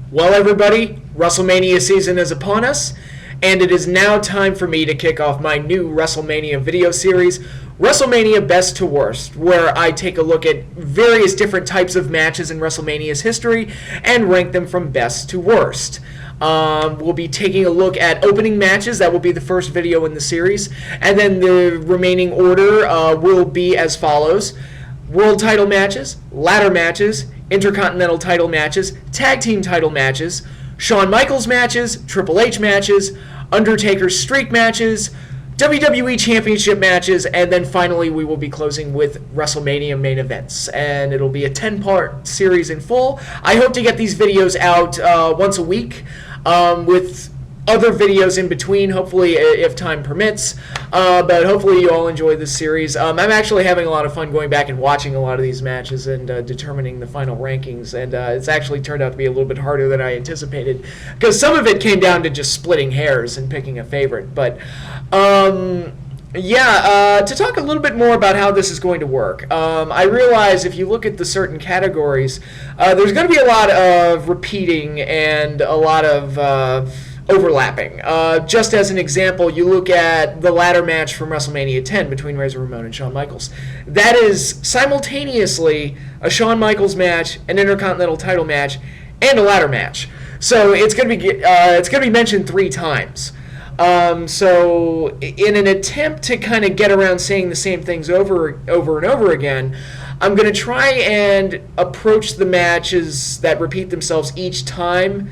Well, everybody, WrestleMania season is upon us, and it is now time for me to kick off my new WrestleMania video series, WrestleMania Best to Worst, where I take a look at various different types of matches in WrestleMania's history and rank them from best to worst. We'll be taking a look at opening matches. That will be the first video in the series, and then the remaining order will be as follows: World title matches, ladder matches, Intercontinental title matches, tag team title matches, Shawn Michaels matches, Triple H matches, Undertaker's streak matches, WWE Championship matches, and then finally we will be closing with WrestleMania main events. And it'll be a 10-part series in full. I hope to get these videos out once a week with other videos in between, hopefully, if time permits. But hopefully you all enjoy this series. I'm actually having a lot of fun going back and watching a lot of these matches and determining the final rankings. And it's actually turned out to be a little bit harder than I anticipated, because some of it came down to just splitting hairs and picking a favorite. But to talk a little bit more about how this is going to work, I realize if you look at the certain categories, there's going to be a lot of repeating and a lot of overlapping. Just as an example, you look at the ladder match from WrestleMania 10 between Razor Ramon and Shawn Michaels. That is simultaneously a Shawn Michaels match, an Intercontinental title match, and a ladder match. So it's going to be mentioned 3 times. So in an attempt to kind of get around saying the same things over and over again, I'm going to try and approach the matches that repeat themselves each time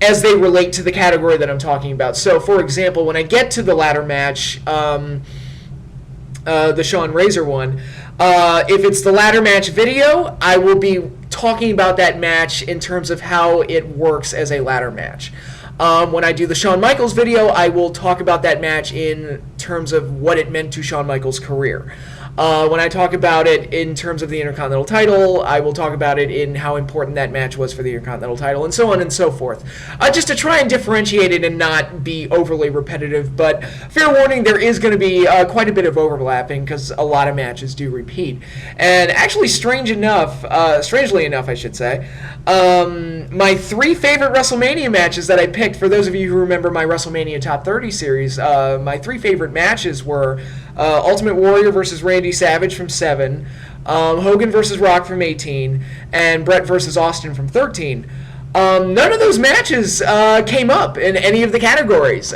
as they relate to the category that I'm talking about. So, for example, when I get to the ladder match, the Shawn Razor one, if it's the ladder match video, I will be talking about that match in terms of how it works as a ladder match. When I do the Shawn Michaels video, I will talk about that match in terms of what it meant to Shawn Michaels' career. When I talk about it in terms of the Intercontinental title, I will talk about it in how important that match was for the Intercontinental title, and so on and so forth. Just to try and differentiate it and not be overly repetitive, but fair warning, there is going to be quite a bit of overlapping because a lot of matches do repeat. And actually, strangely enough, I should say, my 3 favorite WrestleMania matches that I picked, for those of you who remember my WrestleMania Top 30 series, my 3 favorite matches were Ultimate Warrior versus Randy Savage from 7, Hogan versus Rock from 18, and Bret versus Austin from 13. None of those matches came up in any of the categories.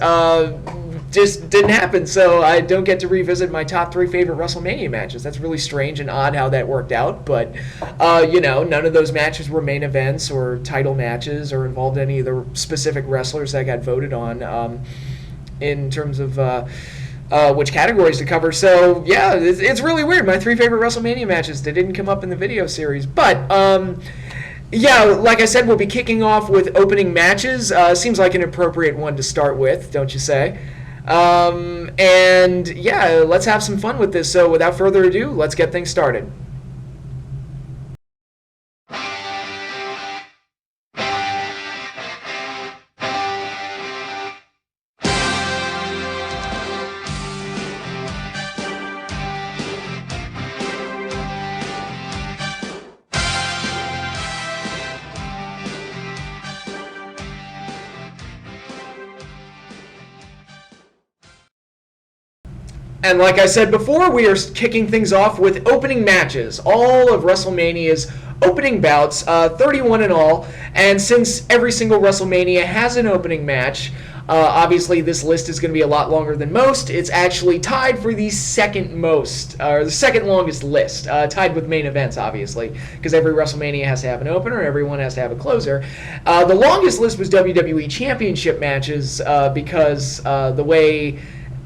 Just didn't happen, so I don't get to revisit my top 3 favorite WrestleMania matches. That's really strange and odd how that worked out, but none of those matches were main events or title matches or involved any of the specific wrestlers that got voted on in terms of which categories to cover. So yeah, it's really weird. My 3 favorite WrestleMania matches, they didn't come up in the video series, but like I said, we'll be kicking off with opening matches. Seems like an appropriate one to start with, don't you say? Let's have some fun with this. So without further ado, let's get things started. And like I said before, we are kicking things off with opening matches. All of WrestleMania's opening bouts, 31 in all. And since every single WrestleMania has an opening match, obviously this list is going to be a lot longer than most. It's actually tied for the second longest list, tied with main events, obviously, because every WrestleMania has to have an opener, everyone has to have a closer. The longest list was WWE Championship matches because the way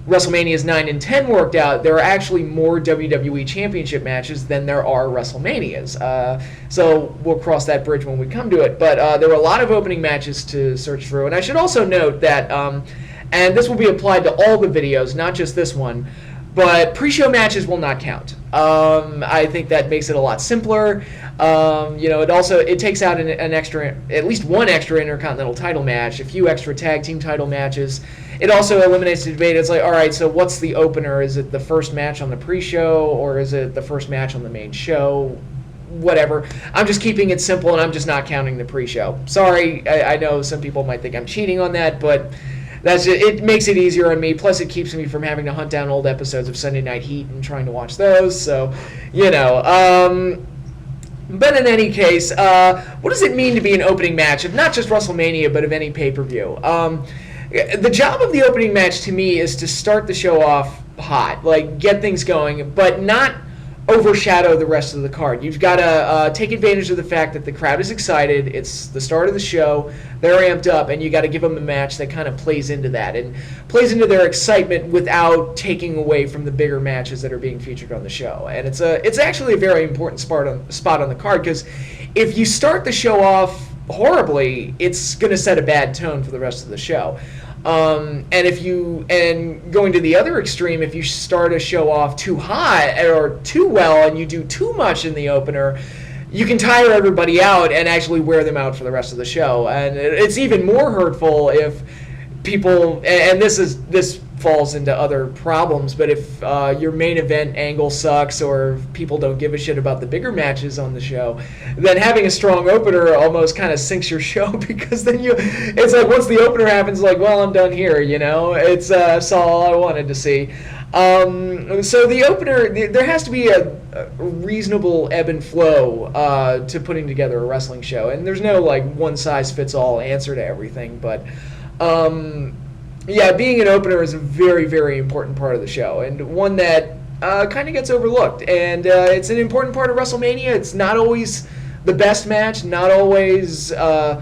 WrestleManias 9 and 10 worked out, there are actually more WWE Championship matches than there are WrestleManias. So we'll cross that bridge when we come to it. But there were a lot of opening matches to search through. And I should also note that, and this will be applied to all the videos, not just this one, but pre-show matches will not count. I think that makes it a lot simpler. It takes out at least one extra Intercontinental title match, a few extra tag team title matches. It also eliminates the debate. It's like, all right, so what's the opener? Is it the first match on the pre-show, or is it the first match on the main show? whatever. I'm just keeping it simple, and I'm just not counting the pre-show. Sorry, I know some people might think I'm cheating on that, but it makes it easier on me. Plus, it keeps me from having to hunt down old episodes of Sunday Night Heat and trying to watch those. So, But in any case, what does it mean to be an opening match of not just WrestleMania, but of any pay-per-view? The job of the opening match to me is to start the show off hot, like get things going, but not overshadow the rest of the card. You've got to take advantage of the fact that the crowd is excited. It's the start of the show. They're amped up, and you got to give them a match that kind of plays into that and plays into their excitement without taking away from the bigger matches that are being featured on the show. And it's actually a very important spot on the card, because if you start the show off horribly, it's going to set a bad tone for the rest of the show. And going to the other extreme, if you start a show off too hot or too well and you do too much in the opener, you can tire everybody out and actually wear them out for the rest of the show. And it's even more hurtful if people, and this falls into other problems, but if your main event angle sucks or if people don't give a shit about the bigger matches on the show, then having a strong opener almost kind of sinks your show, because then it's like once the opener happens, like, well, I'm done here, it's all I wanted to see. So the opener, there has to be a reasonable ebb and flow to putting together a wrestling show, and there's no like one size fits all answer to everything, but yeah, being an opener is a very, very important part of the show, and one that kind of gets overlooked. And it's an important part of WrestleMania. It's not always the best match, not always the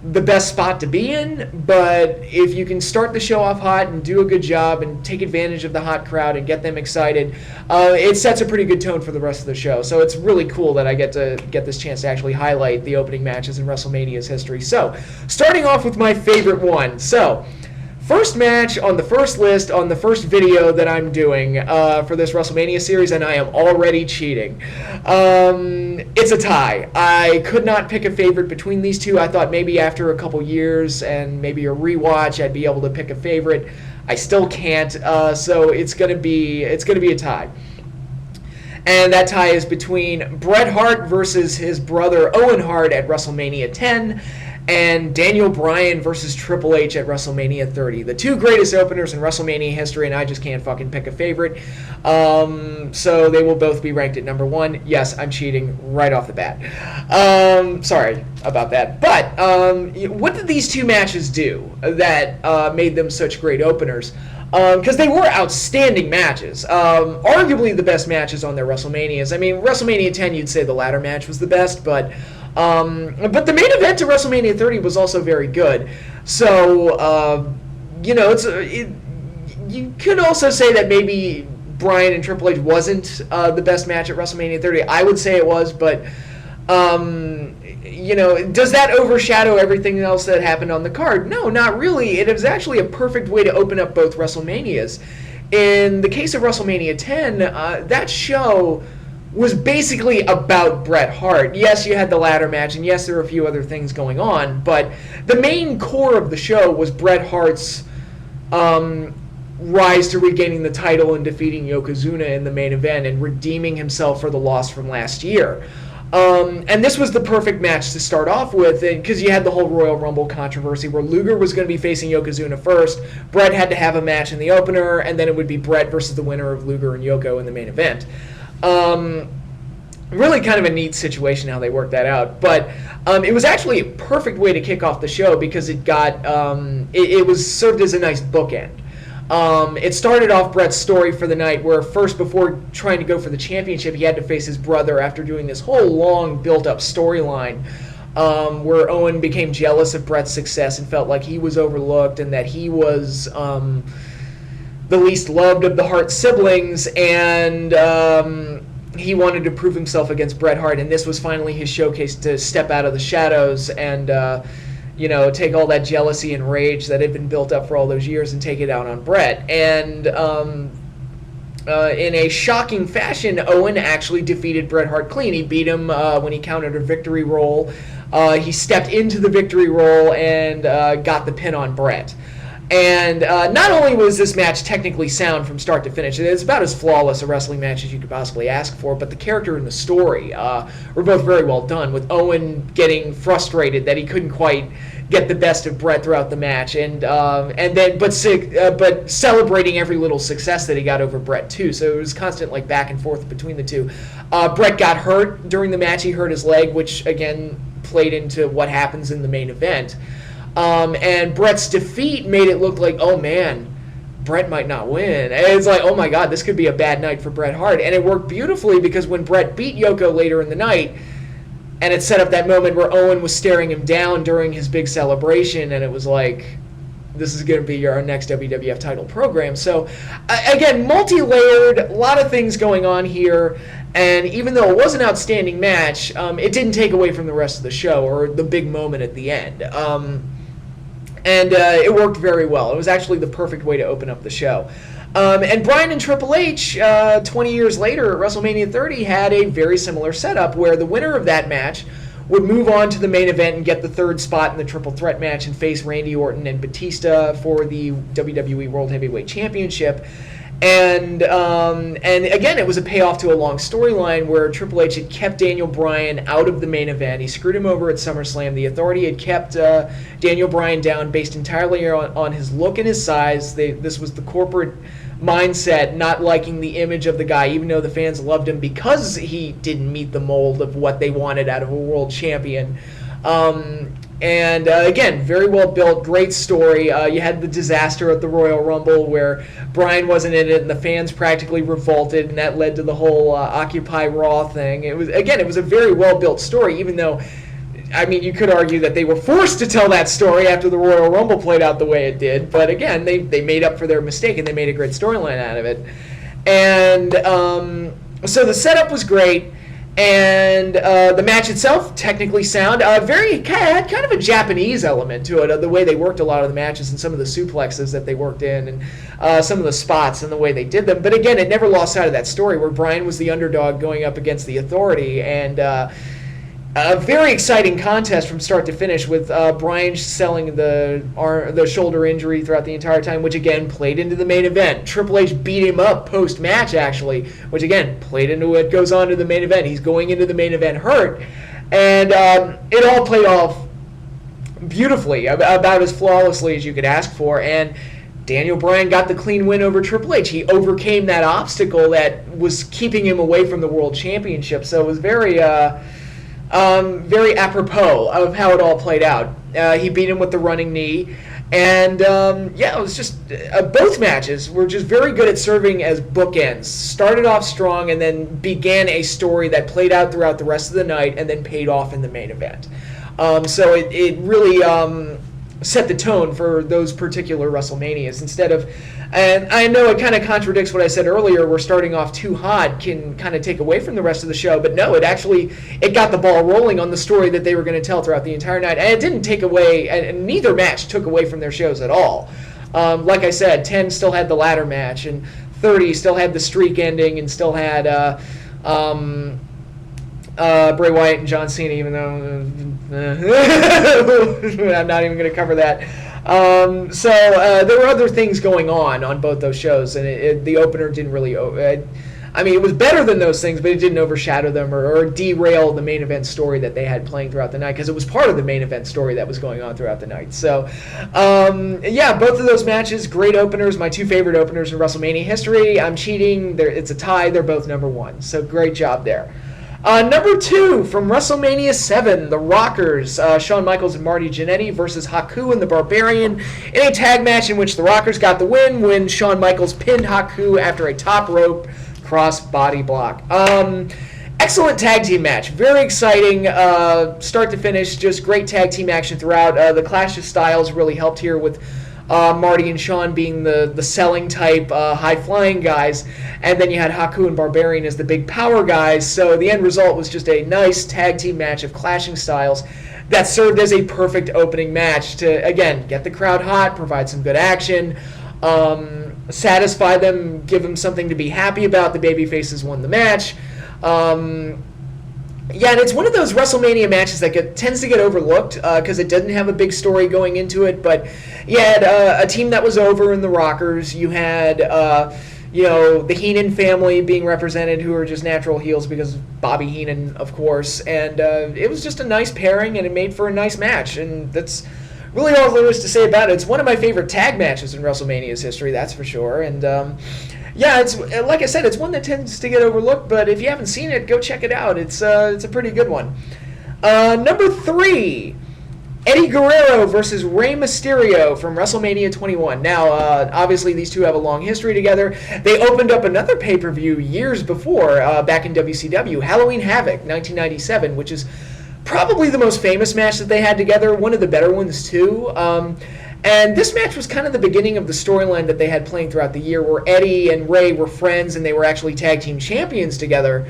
best spot to be in, but if you can start the show off hot and do a good job and take advantage of the hot crowd and get them excited, it sets a pretty good tone for the rest of the show. So it's really cool that I get this chance to actually highlight the opening matches in WrestleMania's history. So, starting off with my favorite one. So, first match on the first list, on the first video that I'm doing for this WrestleMania series, and I am already cheating. It's a tie. I could not pick a favorite between these two. I thought maybe after a couple years and maybe a rewatch, I'd be able to pick a favorite. I still can't, so it's gonna be a tie. And that tie is between Bret Hart versus his brother Owen Hart at WrestleMania 10, and Daniel Bryan versus Triple H at WrestleMania 30. The two greatest openers in WrestleMania history, and I just can't fucking pick a favorite. So they will both be ranked at number one. Yes, I'm cheating right off the bat. Sorry about that. But what did these two matches do that made them such great openers? Because they were outstanding matches. Arguably the best matches on their WrestleManias. I mean, WrestleMania 10, you'd say the ladder match was the best, but the main event to WrestleMania 30 was also very good. So, you could also say that maybe Bryan and Triple H wasn't the best match at WrestleMania 30. I would say it was, but, does that overshadow everything else that happened on the card? No, not really. It was actually a perfect way to open up both WrestleManias. In the case of WrestleMania 10, that show was basically about Bret Hart. Yes, you had the ladder match, and yes, there were a few other things going on, but the main core of the show was Bret Hart's rise to regaining the title and defeating Yokozuna in the main event and redeeming himself for the loss from last year. And this was the perfect match to start off with, because you had the whole Royal Rumble controversy where Luger was going to be facing Yokozuna first. Bret had to have a match in the opener, and then it would be Bret versus the winner of Luger and Yoko in the main event. Really kind of a neat situation how they worked that out, but it was actually a perfect way to kick off the show because it got it was served as a nice bookend. It started off Bret's story for the night where first, before trying to go for the championship, he had to face his brother after doing this whole long built-up storyline where Owen became jealous of Bret's success and felt like he was overlooked and that he was the least loved of the Hart siblings, and he wanted to prove himself against Bret Hart, and this was finally his showcase to step out of the shadows and take all that jealousy and rage that had been built up for all those years and take it out on Bret. And in a shocking fashion, Owen actually defeated Bret Hart clean. He beat him when he counted a victory roll. He stepped into the victory roll and got the pin on Bret. And not only was this match technically sound from start to finish, it's about as flawless a wrestling match as you could possibly ask for, but the character and the story were both very well done, with Owen getting frustrated that he couldn't quite get the best of Bret throughout the match, but celebrating every little success that he got over Bret too. So it was constant like back and forth between the two. Bret got hurt during the match. He hurt his leg, which again played into what happens in the main event. And Bret's defeat made it look like, oh man, Bret might not win. And it's like, oh my god, this could be a bad night for Bret Hart. And it worked beautifully, because when Bret beat Yoko later in the night, and it set up that moment where Owen was staring him down during his big celebration, and it was like, this is going to be our next WWF title program. So, again, multi-layered, a lot of things going on here, and even though it was an outstanding match, it didn't take away from the rest of the show, or the big moment at the end. And it worked very well. It was actually the perfect way to open up the show. And Bryan and Triple H, 20 years later at WrestleMania 30, had a very similar setup where the winner of that match would move on to the main event and get the third spot in the triple threat match and face Randy Orton and Batista for the WWE World Heavyweight Championship. And again, it was a payoff to a long storyline where Triple H had kept Daniel Bryan out of the main event. He screwed him over at SummerSlam. The Authority had kept Daniel Bryan down based entirely on his look and his size. This was the corporate mindset, not liking the image of the guy, even though the fans loved him because he didn't meet the mold of what they wanted out of a world champion. And again, very well built, great story. You had the disaster at the Royal Rumble where Bryan wasn't in it and the fans practically revolted, and that led to the whole Occupy Raw thing. It was a very well built story, even though, I mean, you could argue that they were forced to tell that story after the Royal Rumble played out the way it did. But again, they made up for their mistake and they made a great storyline out of it. And so the setup was great. And the match itself, technically sound, had kind of a Japanese element to it, the way they worked a lot of the matches and some of the suplexes that they worked in, and some of the spots and the way they did them. But again, it never lost sight of that story where Bryan was the underdog going up against the Authority, and a very exciting contest from start to finish, with Bryan selling the shoulder injury throughout the entire time, which again played into the main event. Triple H beat him up post-match, actually, which again played into what goes on to the main event. He's going into the main event hurt, and it all played off beautifully, about as flawlessly as you could ask for. And Daniel Bryan got the clean win over Triple H. He overcame that obstacle that was keeping him away from the World Championship. So it was very apropos of how it all played out. He beat him with the running knee. And, it was just, both matches were just very good at serving as bookends. Started off strong and then began a story that played out throughout the rest of the night and then paid off in the main event. So it really set the tone for those particular WrestleManias instead of, and I know it kind of contradicts what I said earlier, where starting off too hot can kind of take away from the rest of the show, but no, it got the ball rolling on the story that they were going to tell throughout the entire night, and it didn't take away, and neither match took away from their shows at all. Like I said, 10 still had the ladder match, and 30 still had the streak ending, and still had Bray Wyatt and John Cena, even though I'm not even going to cover that. So there were other things going on both those shows, and the opener didn't really. I mean, it was better than those things, but it didn't overshadow them or derail the main event story that they had playing throughout the night, because it was part of the main event story that was going on throughout the night. So, both of those matches, great openers. My two favorite openers in WrestleMania history. I'm cheating. It's a tie. They're both number one. So great job there. Number 2 from WrestleMania 7, the Rockers, Shawn Michaels and Marty Jannetty versus Haku and the Barbarian in a tag match in which the Rockers got the win when Shawn Michaels pinned Haku after a top rope cross body block. Excellent tag team match, very exciting, start to finish, just great tag team action throughout. The clash of styles really helped here with Marty and Shawn being the selling type, high-flying guys, and then you had Haku and Barbarian as the big power guys, so the end result was just a nice tag team match of clashing styles that served as a perfect opening match to, again, get the crowd hot, provide some good action, satisfy them, give them something to be happy about. The babyfaces won the match. Yeah, and it's one of those WrestleMania matches that tends to get overlooked because it doesn't have a big story going into it. But you had a team that was over in the Rockers. You had, the Heenan family being represented, who are just natural heels because Bobby Heenan, of course. And it was just a nice pairing, and it made for a nice match. And that's really all there is to say about it. It's one of my favorite tag matches in WrestleMania's history, that's for sure. And yeah, it's like I said, it's one that tends to get overlooked, but if you haven't seen it, go check it out. It's a pretty good one. Number 3, Eddie Guerrero versus Rey Mysterio from WrestleMania 21. Now, obviously, these two have a long history together. They opened up another pay-per-view years before, back in WCW, Halloween Havoc, 1997, which is probably the most famous match that they had together, one of the better ones, too. And this match was kind of the beginning of the storyline that they had playing throughout the year, where Eddie and Rey were friends and they were actually tag team champions together.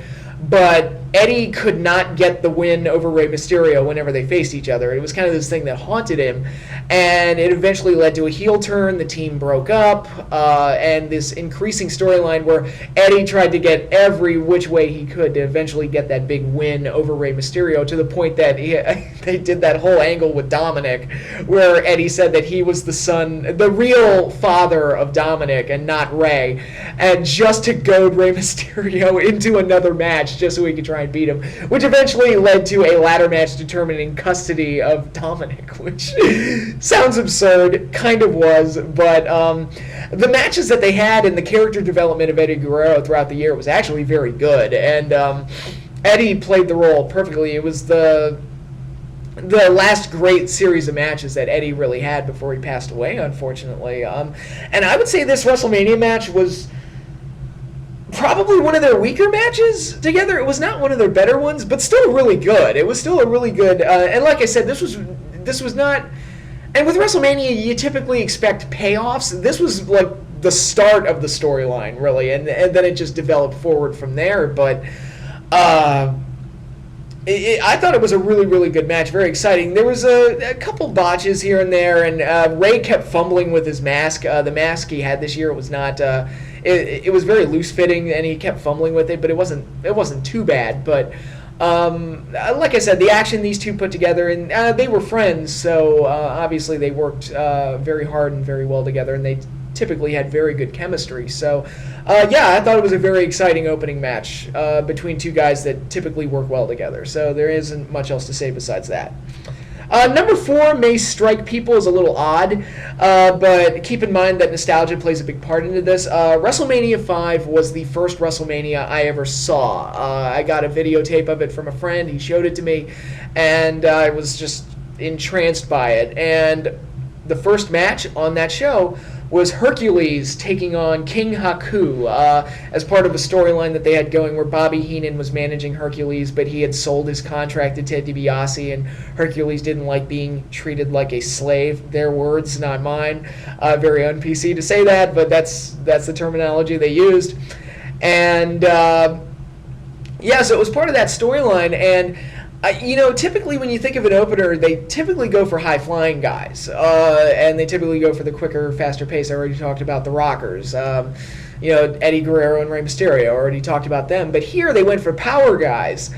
But Eddie could not get the win over Rey Mysterio whenever they faced each other. It was kind of this thing that haunted him. And it eventually led to a heel turn. The team broke up. And this increasing storyline where Eddie tried to get every which way he could to eventually get that big win over Rey Mysterio, to the point that they did that whole angle with Dominic, where Eddie said that he was the real father of Dominic and not Rey. And just to goad Rey Mysterio into another match just so he could try and beat him, which eventually led to a ladder match determining custody of Dominic, which sounds absurd, kind of was, but the matches that they had and the character development of Eddie Guerrero throughout the year was actually very good, and Eddie played the role perfectly. It was the last great series of matches that Eddie really had before he passed away, unfortunately. And I would say this WrestleMania match was probably one of their weaker matches together. It was not one of their better ones, but still really good. It was still a really good, and like I said, this was not, and with WrestleMania, you typically expect payoffs. This was like the start of the storyline, really, and then it just developed forward from there, but I thought it was a really, really good match, very exciting. There was a couple botches here and there, and Rey kept fumbling with his mask. The mask he had this year, it was not, it was very loose-fitting, and he kept fumbling with it, but it wasn't too bad. But like I said, the action these two put together, and they were friends, so obviously they worked very hard and very well together, and they typically had very good chemistry. So, yeah, I thought it was a very exciting opening match between two guys that typically work well together. So there isn't much else to say besides that. Number 4 may strike people as a little odd, but keep in mind that nostalgia plays a big part into this. WrestleMania 5 was the first WrestleMania I ever saw. I got a videotape of it from a friend. He showed it to me, and I was just entranced by it. And the first match on that show was Hercules taking on King Haku as part of a storyline that they had going where Bobby Heenan was managing Hercules, but he had sold his contract to Ted DiBiase, and Hercules didn't like being treated like a slave. Their words, not mine. Very un-PC to say that, but that's the terminology they used. And yeah, so it was part of that storyline, and typically when you think of an opener, they typically go for high-flying guys, and they typically go for the quicker, faster pace. I already talked about the Rockers. Eddie Guerrero and Rey Mysterio, I already talked about them. But here they went for power guys,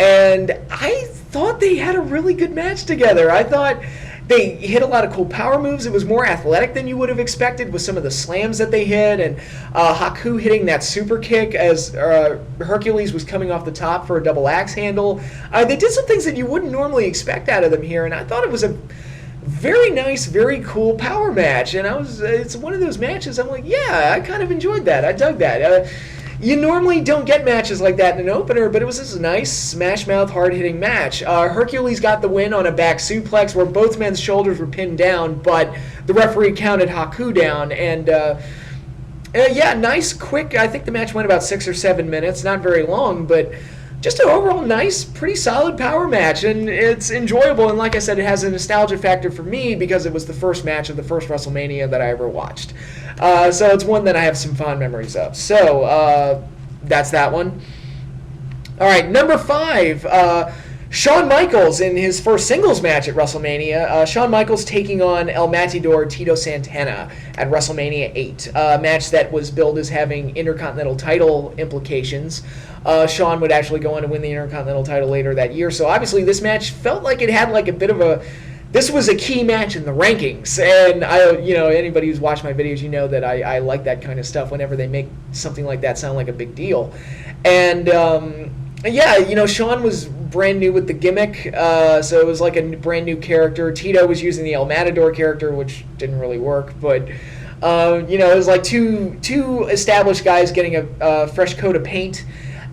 and I thought they had a really good match together. I thought they hit a lot of cool power moves. It was more athletic than you would have expected with some of the slams that they hit, and Haku hitting that super kick as Hercules was coming off the top for a double axe handle. They did some things that you wouldn't normally expect out of them here, and I thought it was a very nice, very cool power match. And it's one of those matches I'm like, yeah, I kind of enjoyed that. I dug that. You normally don't get matches like that in an opener, but it was just a nice, smash-mouth, hard-hitting match. Hercules got the win on a back suplex where both men's shoulders were pinned down, but the referee counted Haku down. And, yeah, nice, quick. I think the match went about 6 or 7 minutes. Not very long, but just an overall nice, pretty solid power match. And it's enjoyable. And like I said, it has a nostalgia factor for me because it was the first match of the first WrestleMania that I ever watched. So it's one that I have some fond memories of. So that's that one. All right, number 5, Shawn Michaels in his first singles match at WrestleMania. Shawn Michaels taking on El Matador Tito Santana at WrestleMania 8. A match that was billed as having Intercontinental title implications. Shawn would actually go on to win the Intercontinental title later that year. So obviously this match felt like it had like a bit of a... This was a key match in the rankings, and anybody who's watched my videos, that I like that kind of stuff whenever they make something like that sound like a big deal. And Shawn was brand new with the gimmick, so it was like a brand new character. Tito was using the El Matador character, which didn't really work, but it was like two established guys getting a fresh coat of paint.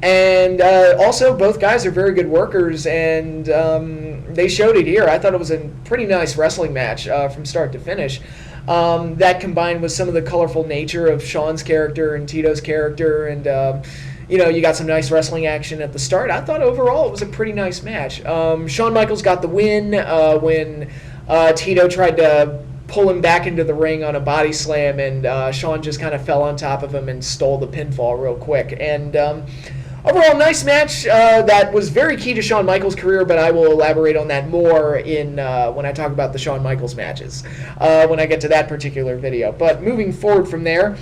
And also, both guys are very good workers, and they showed it here. I thought it was a pretty nice wrestling match from start to finish. That combined with some of the colorful nature of Shawn's character and Tito's character, and you got some nice wrestling action at the start. I thought overall it was a pretty nice match. Shawn Michaels got the win when Tito tried to pull him back into the ring on a body slam, and Shawn just kind of fell on top of him and stole the pinfall real quick. And overall, nice match that was very key to Shawn Michaels' career, but I will elaborate on that more in when I talk about the Shawn Michaels matches, when I get to that particular video. But moving forward from there,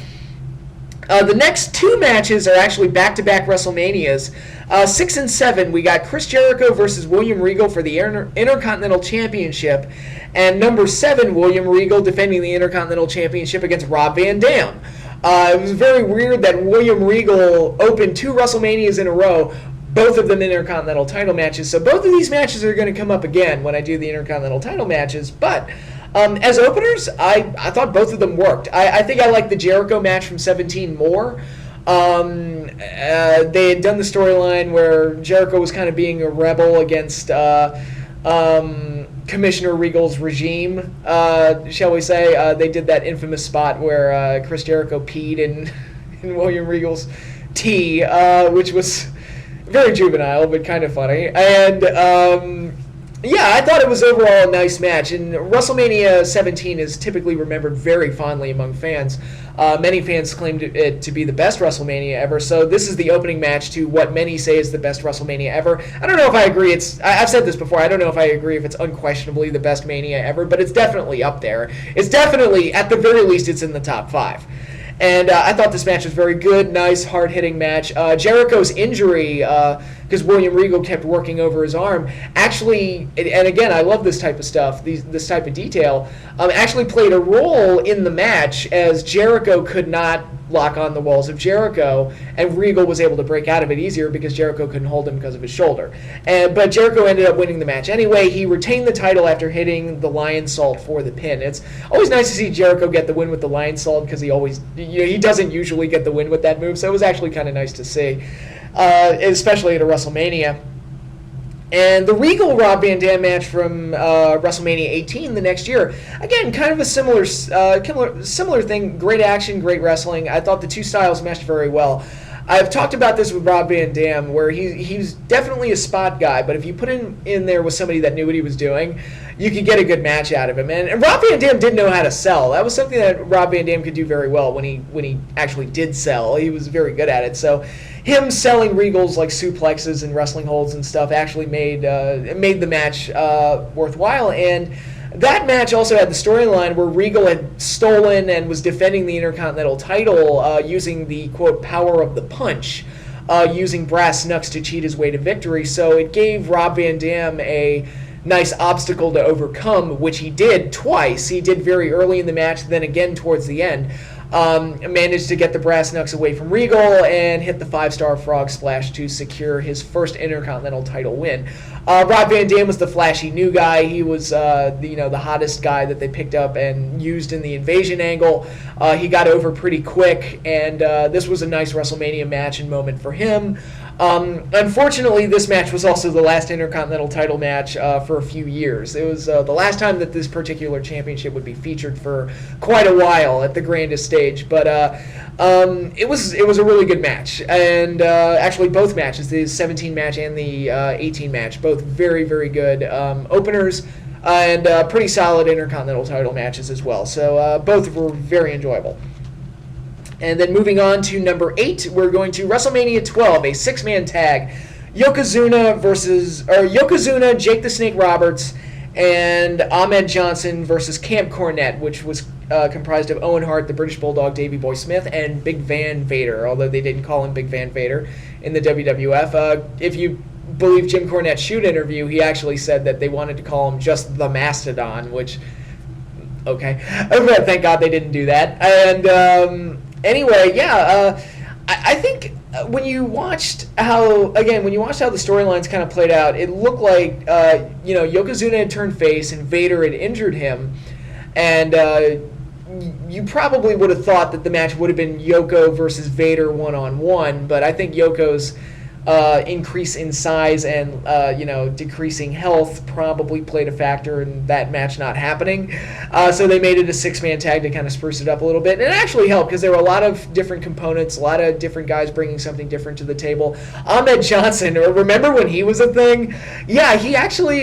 the next two matches are actually back-to-back WrestleManias. 6 and 7, we got Chris Jericho versus William Regal for the Intercontinental Championship, and number 7, William Regal defending the Intercontinental Championship against Rob Van Dam. It was very weird that William Regal opened 2 WrestleManias in a row, both of them Intercontinental title matches. So both of these matches are going to come up again when I do the Intercontinental title matches. But as openers, I thought both of them worked. I think I liked the Jericho match from 17 more. They had done the storyline where Jericho was kind of being a rebel against Commissioner Regal's regime, shall we say. They did that infamous spot where Chris Jericho peed in William Regal's tea, which was very juvenile but kind of funny. And I thought it was overall a nice match. And WrestleMania 17 is typically remembered very fondly among fans. Many fans claimed it to be the best WrestleMania ever, so this is the opening match to what many say is the best WrestleMania ever. I don't know if I agree. I've said this before. I don't know if I agree if it's unquestionably the best Mania ever, but it's definitely up there. It's definitely, at the very least, it's in the top 5. And I thought this match was very good, nice, hard-hitting match. Jericho's injury, because William Regal kept working over his arm, actually, and again, I love this type of stuff, this type of detail, actually played a role in the match, as Jericho could not lock on the walls of Jericho, and Regal was able to break out of it easier because Jericho couldn't hold him because of his shoulder. But Jericho ended up winning the match anyway. He retained the title after hitting the Lion Salt for the pin. It's always nice to see Jericho get the win with the Lion Salt, because he doesn't usually get the win with that move, so it was actually kind of nice to see, especially at a WrestleMania. And the Regal Rob Van Dam match from WrestleMania 18 the next year, again, kind of a similar thing. Great action, great wrestling. I thought the two styles meshed very well. I've talked about this with Rob Van Dam, where he's definitely a spot guy, but if you put him in there with somebody that knew what he was doing, you could get a good match out of him. And Rob Van Dam did know how to sell. That was something that Rob Van Dam could do very well when he actually did sell. He was very good at it. So him selling Regals like suplexes and wrestling holds and stuff actually made the match worthwhile. And that match also had the storyline where Regal had stolen and was defending the Intercontinental title using the, quote, power of the punch, using brass knucks to cheat his way to victory. So it gave Rob Van Dam a nice obstacle to overcome, which he did twice. He did very early in the match, then again towards the end. Managed to get the brass knucks away from Regal and hit the 5-star frog splash to secure his first Intercontinental title win. Rob Van Dam was the flashy new guy. He was the hottest guy that they picked up and used in the invasion angle. He got over pretty quick, and this was a nice WrestleMania match and moment for him. Unfortunately, this match was also the last Intercontinental title match for a few years. It was the last time that this particular championship would be featured for quite a while at the grandest stage. But it was a really good match, and actually both matches, the 17 match and the 18 match, both very, very good openers and pretty solid Intercontinental title matches as well. So both were very enjoyable. And then moving on to number 8, we're going to WrestleMania 12, a 6-man tag. Yokozuna, Jake the Snake Roberts, and Ahmed Johnson versus Camp Cornette, which was comprised of Owen Hart, the British Bulldog, Davey Boy Smith, and Big Van Vader, although they didn't call him Big Van Vader in the WWF. If you believe Jim Cornette's shoot interview, he actually said that they wanted to call him just the Mastodon, which, okay. But thank God they didn't do that. And anyway, yeah, I think when you watched how the storylines kind of played out, it looked like Yokozuna had turned face and Vader had injured him, and you probably would have thought that the match would have been Yoko versus Vader one-on-one, but I think Yoko's increase in size and decreasing health probably played a factor in that match not happening. So they made it a 6-man tag to kind of spruce it up a little bit, and it actually helped because there were a lot of different components, a lot of different guys bringing something different to the table. Ahmed Johnson, remember when he was a thing? Yeah, he actually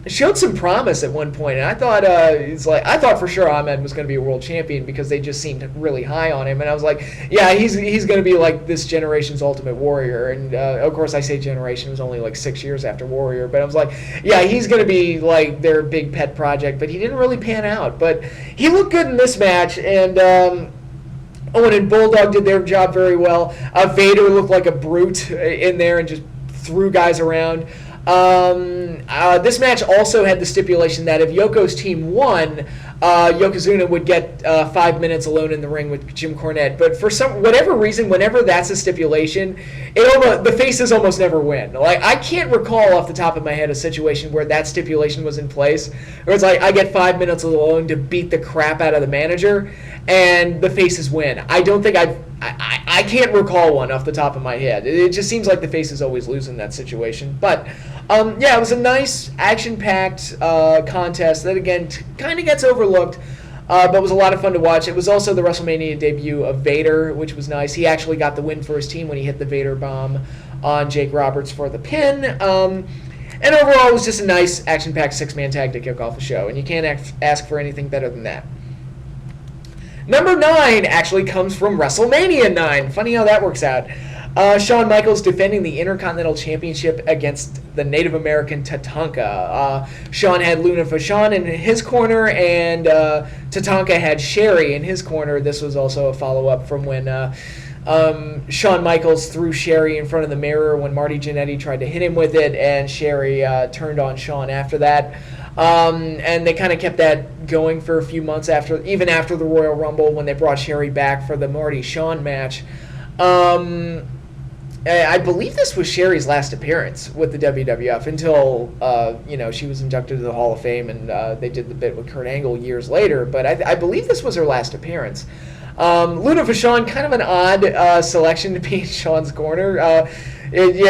showed some promise at one point, and I thought for sure Ahmed was going to be a world champion because they just seemed really high on him, and I was like, yeah, he's going to be like this generation's Ultimate Warrior. And of course, I say generation, it was only like 6 years after Warrior, but I was like, yeah, he's going to be like their big pet project, but he didn't really pan out. But he looked good in this match, and Owen and Bulldog did their job very well. Vader looked like a brute in there and just threw guys around. This match also had the stipulation that if Yoko's team won, Yokozuna would get 5 minutes alone in the ring with Jim Cornette. But for whatever reason, whenever that's a stipulation, the faces almost never win. Like, I can't recall off the top of my head a situation where that stipulation was in place, where it's like I get 5 minutes alone to beat the crap out of the manager, and the faces win. I don't think I can't recall one off the top of my head. It just seems like the faces always lose in that situation. But it was a nice action-packed contest that, again, kind of gets overlooked, but was a lot of fun to watch. It was also the WrestleMania debut of Vader, which was nice. He actually got the win for his team when he hit the Vader bomb on Jake Roberts for the pin. And overall, it was just a nice action-packed 6-man tag to kick off the show, and you can't ask for anything better than that. Number 9 actually comes from WrestleMania 9. Funny how that works out. Shawn Michaels defending the Intercontinental Championship against the Native American Tatanka. Shawn had Luna Vachon in his corner, and Tatanka had Sherry in his corner. This was also a follow-up from when Shawn Michaels threw Sherry in front of the mirror when Marty Jannetty tried to hit him with it, and Sherry turned on Shawn after that. And they kind of kept that going for a few months even after the Royal Rumble, when they brought Sherry back for the Marty-Shawn match. I believe this was Sherry's last appearance with the WWF until she was inducted to the Hall of Fame, and they did the bit with Kurt Angle years later. But I believe this was her last appearance. Luna Vachon, kind of an odd selection to be in Shawn's corner.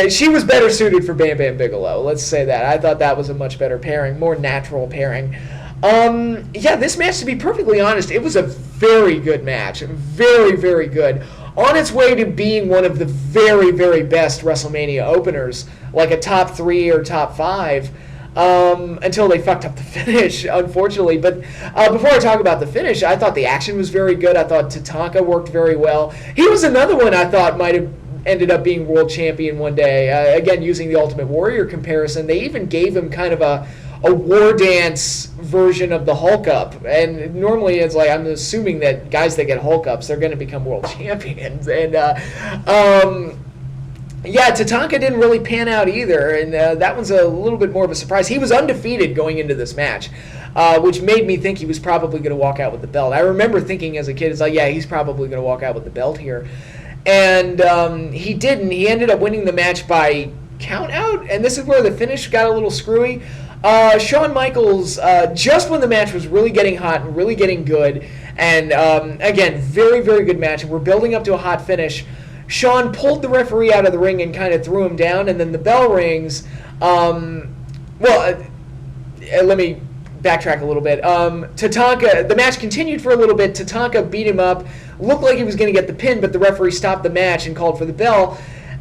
She was better suited for Bam Bam Bigelow. Let's say that. I thought that was a much better pairing, more natural pairing. This match, to be perfectly honest, it was a very good match. Very, very good. On its way to being one of the very, very best WrestleMania openers, like a top 3 or top 5, until they fucked up the finish, unfortunately. But before I talk about the finish, I thought the action was very good. I thought Tatanka worked very well. He was another one I thought might have ended up being world champion one day. Again, using the Ultimate Warrior comparison, they even gave him kind of a war dance version of the Hulk up, and normally it's like, I'm assuming that guys that get Hulk ups, they're going to become world champions, and Tatanka didn't really pan out either, and that one's a little bit more of a surprise. He was undefeated going into this match, which made me think he was probably going to walk out with the belt. I remember thinking as a kid, it's like, yeah, he's probably going to walk out with the belt here, and he didn't. He ended up winning the match by count out, and this is where the finish got a little screwy. Shawn Michaels, just when the match was really getting hot and really getting good, and again, very, very good match, and we're building up to a hot finish, Shawn pulled the referee out of the ring and kind of threw him down, and then the bell rings. Let me backtrack a little bit. Tatanka, the match continued for a little bit. Tatanka beat him up, looked like he was going to get the pin, but the referee stopped the match and called for the bell.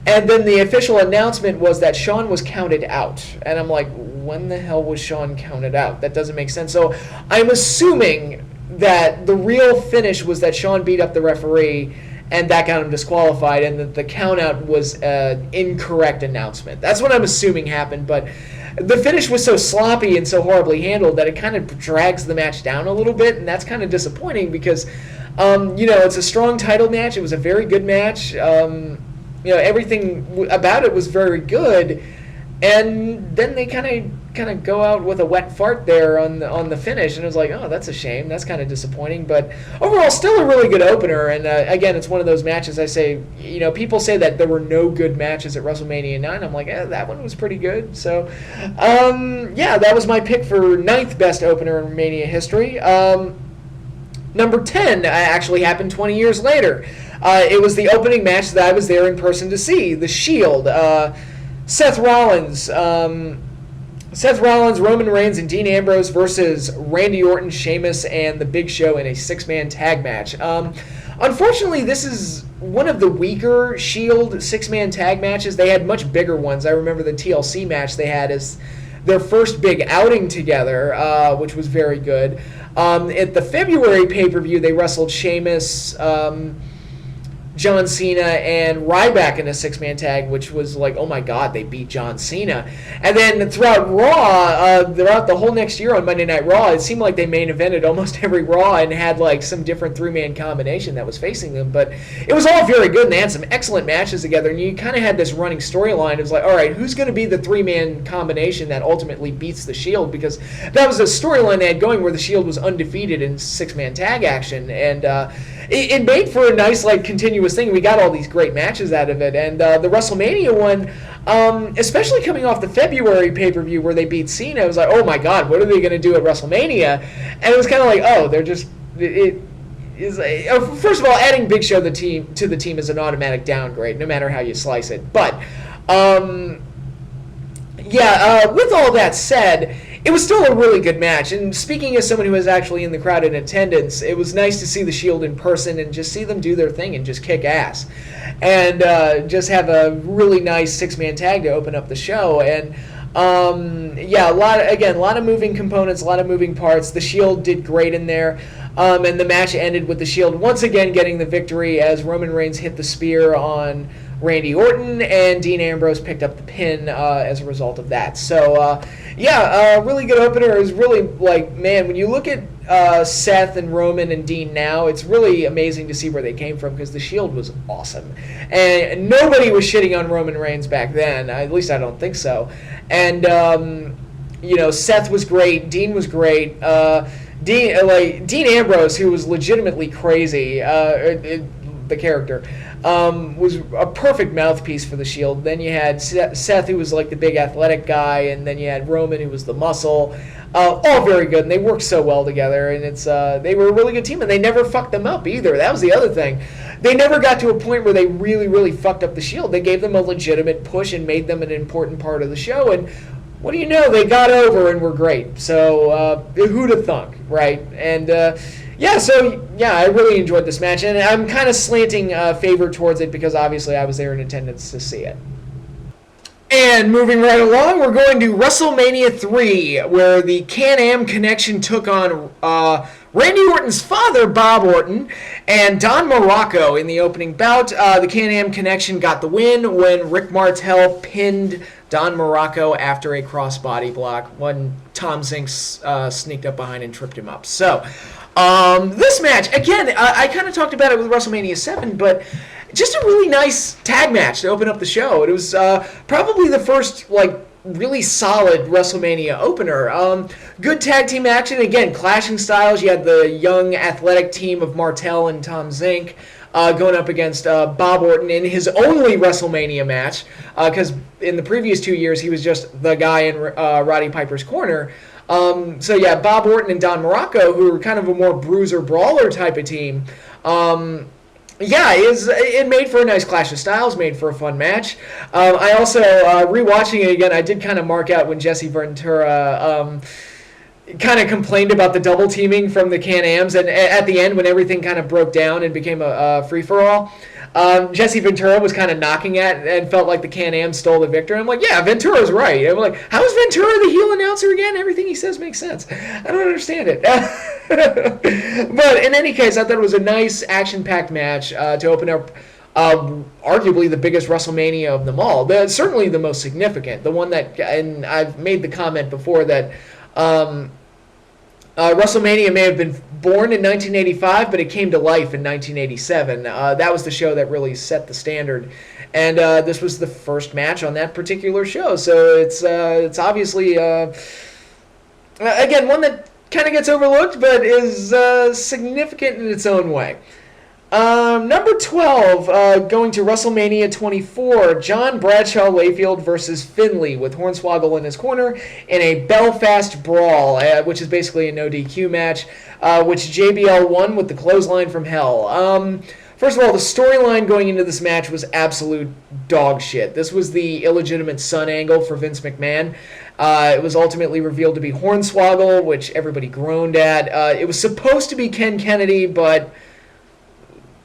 And then the official announcement was that Shawn was counted out. And I'm like, when the hell was Shawn counted out? That doesn't make sense. So I'm assuming that the real finish was that Shawn beat up the referee, and that got him disqualified, and that the count out was an incorrect announcement. That's what I'm assuming happened. But the finish was so sloppy and so horribly handled that it kind of drags the match down a little bit, and that's kind of disappointing because, it's a strong title match. It was a very good match. Everything about it was very good, and then they kind of go out with a wet fart there on the finish, and it was like, oh, that's a shame. That's kind of disappointing, but overall, still a really good opener. And again, it's one of those matches. I say, people say that there were no good matches at WrestleMania 9. I'm like, that one was pretty good. So, that was my pick for 9th best opener in Mania history. Number 10 actually happened 20 years later. It was the opening match that I was there in person to see, The Shield. Seth Rollins, Roman Reigns, and Dean Ambrose versus Randy Orton, Sheamus, and The Big Show in a 6-man tag match. Unfortunately, this is one of the weaker Shield 6-man tag matches. They had much bigger ones. I remember the TLC match they had as their first big outing together, which was very good. At the February pay-per-view, they wrestled Sheamus, John Cena, and Ryback in a 6-man tag, which was like, oh my god, they beat John Cena. And then throughout Raw, throughout the whole next year on Monday Night Raw, it seemed like they main evented almost every Raw and had like some different 3-man combination that was facing them. But it was all very good, and they had some excellent matches together, and you kind of had this running storyline. It was like, all right, who's going to be the 3-man combination that ultimately beats the Shield? Because that was a storyline they had going where the Shield was undefeated in 6-man tag action, and it made for a nice, like, continuous thing. We got all these great matches out of it. And the WrestleMania one, especially coming off the February pay-per-view where they beat Cena, it was like, oh my god, what are they going to do at WrestleMania? And it was kind of like, oh, they're just... first of all, adding Big Show to the team is an automatic downgrade, no matter how you slice it. But, with all that said, it was still a really good match, and speaking as someone who was actually in the crowd in attendance, it was nice to see the Shield in person and just see them do their thing and just kick ass. And just have a really nice 6-man tag to open up the show. And a lot of moving components, a lot of moving parts. The Shield did great in there. And the match ended with the Shield once again getting the victory as Roman Reigns hit the spear on Randy Orton, and Dean Ambrose picked up the pin as a result of that. So, really good opener. It was really like, man, when you look at Seth and Roman and Dean now, it's really amazing to see where they came from because the Shield was awesome. And nobody was shitting on Roman Reigns back then. At least I don't think so. And, Seth was great. Dean was great. Dean Ambrose, who was legitimately crazy, the character, was a perfect mouthpiece for the Shield. Then you had Seth, who was like the big athletic guy, and then you had Roman, who was the muscle. All very good, and they worked so well together, and they were a really good team, and they never fucked them up either. That was the other thing. They never got to a point where they really, really fucked up the Shield. They gave them a legitimate push and made them an important part of the show, and what do you know? They got over and were great. So who'd have thunk, right? And I really enjoyed this match, and I'm kind of slanting favor towards it because obviously I was there in attendance to see it. And moving right along, we're going to WrestleMania 3, where the Can-Am Connection took on Randy Orton's father, Bob Orton, and Don Muraco in the opening bout. The Can-Am Connection got the win when Rick Martel pinned Don Muraco after a crossbody block when Tom Zink sneaked up behind and tripped him up. So, this match, again, I kind of talked about it with WrestleMania 7, but just a really nice tag match to open up the show. It was probably the first, really solid WrestleMania opener. Good tag team action. Again, clashing styles. You had the young athletic team of Martel and Tom Zink going up against Bob Orton in his only WrestleMania match, because in the previous 2 years he was just the guy in Roddy Piper's corner. Bob Orton and Don Muraco, who were kind of a more bruiser-brawler type of team, it made for a nice clash of styles, made for a fun match. I also, rewatching it again, I did kind of mark out when Jesse Ventura kind of complained about the double teaming from the Can-Ams, and at the end when everything kind of broke down and became a free-for-all, Jesse Ventura was kind of knocking at and felt like the Can-Am stole the victory. I'm like, yeah, Ventura's right. I'm like, how is Ventura the heel announcer again? Everything he says makes sense. I don't understand it. But in any case, I thought it was a nice action-packed match to open up arguably the biggest WrestleMania of them all. Certainly the most significant. The one that, and I've made the comment before that WrestleMania may have been born in 1985, but it came to life in 1987. That was the show that really set the standard. And this was the first match on that particular show. So it's obviously, again, one that kind of gets overlooked, but is significant in its own way. Number 12, going to WrestleMania 24, John Bradshaw Layfield versus Finlay with Hornswoggle in his corner in a Belfast Brawl, which is basically a no DQ match, which JBL won with the clothesline from hell. First of all, the storyline going into this match was absolute dog shit. This was the illegitimate son angle for Vince McMahon. It was ultimately revealed to be Hornswoggle, which everybody groaned at. It was supposed to be Ken Kennedy, but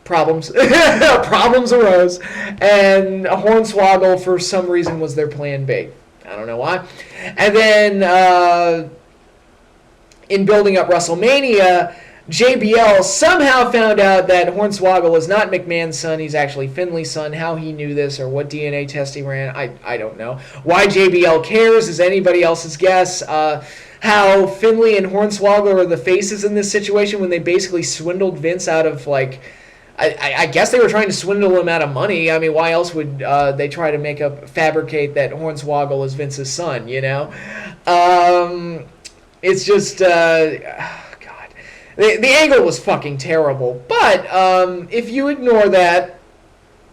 problems arose, and Hornswoggle for some reason was their plan B. I don't know why. And then in building up WrestleMania, JBL somehow found out that Hornswoggle is not McMahon's son, he's actually Finlay's son. How he knew this or what DNA test he ran, I don't know. Why JBL cares is anybody else's guess. How Finlay and Hornswoggle are the faces in this situation when they basically swindled Vince out of, like, I guess they were trying to swindle him out of money. I mean, why else would they try to fabricate that Hornswoggle is Vince's son, you know? It's just, God. The angle was fucking terrible. But if you ignore that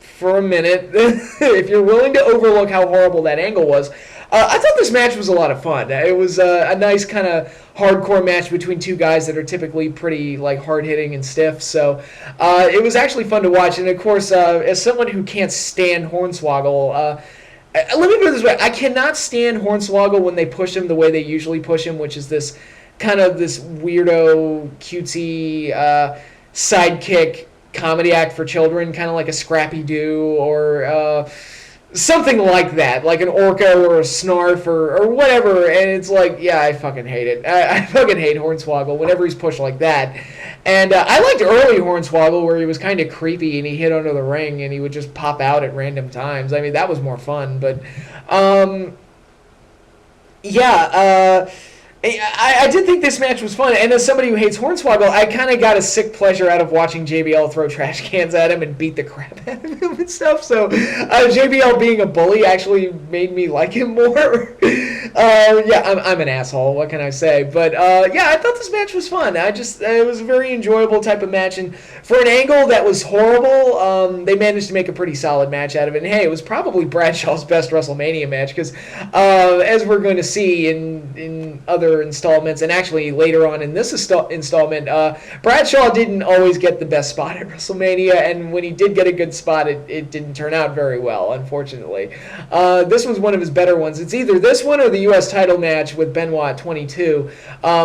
for a minute, if you're willing to overlook how horrible that angle was, I thought this match was a lot of fun. It was a nice kind of hardcore match between two guys that are typically pretty like hard-hitting and stiff. So it was actually fun to watch. And, of course, as someone who can't stand Hornswoggle, let me put it this way. I cannot stand Hornswoggle when they push him the way they usually push him, which is this kind of this weirdo, cutesy sidekick comedy act for children, kind of like a Scrappy-Doo or something like that, like an Orca or a Snarf or whatever, and it's like, yeah, I fucking hate it. I fucking hate Hornswoggle whenever he's pushed like that. And I liked early Hornswoggle where he was kind of creepy and he hid under the ring and he would just pop out at random times. I mean, that was more fun, but I did think this match was fun, and as somebody who hates Hornswoggle, I kind of got a sick pleasure out of watching JBL throw trash cans at him and beat the crap out of him and stuff, so JBL being a bully actually made me like him more. I'm an asshole, what can I say, but I thought this match was fun. It was a very enjoyable type of match, and for an angle that was horrible, they managed to make a pretty solid match out of it, and hey, it was probably Bradshaw's best WrestleMania match, because as we're going to see in other installments, and actually later on in this installment, Bradshaw didn't always get the best spot at WrestleMania, and when he did get a good spot, it didn't turn out very well, unfortunately. This was one of his better ones. It's either this one or the U.S. title match with Benoit at 22,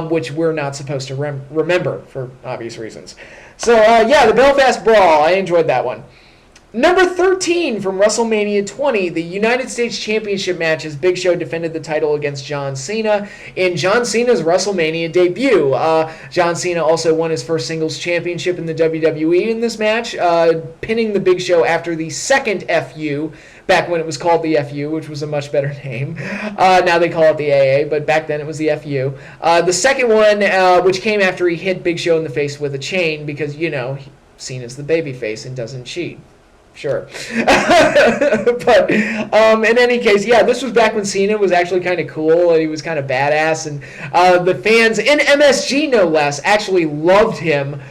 which we're not supposed to remember for obvious reasons. So, the Belfast Brawl, I enjoyed that one. Number 13 from WrestleMania 20, the United States Championship match as Big Show defended the title against John Cena in John Cena's WrestleMania debut. John Cena also won his first singles championship in the WWE in this match, pinning the Big Show after the second FU, back when it was called the FU, which was a much better name. Now they call it the AA, but back then it was the FU. The second one, which came after he hit Big Show in the face with a chain because, Cena's the babyface and doesn't cheat. Sure. But in any case, this was back when Cena was actually kind of cool and he was kind of badass, and the fans in MSG, no less, actually loved him.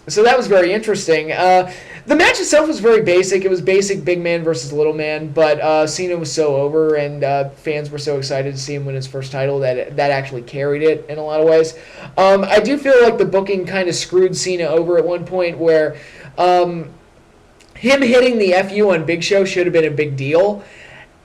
So that was very interesting. The match itself was very basic. It was basic big man versus little man, but Cena was so over and fans were so excited to see him win his first title that actually carried it in a lot of ways. I do feel like the booking kind of screwed Cena over at one point where him hitting the FU on Big Show should have been a big deal,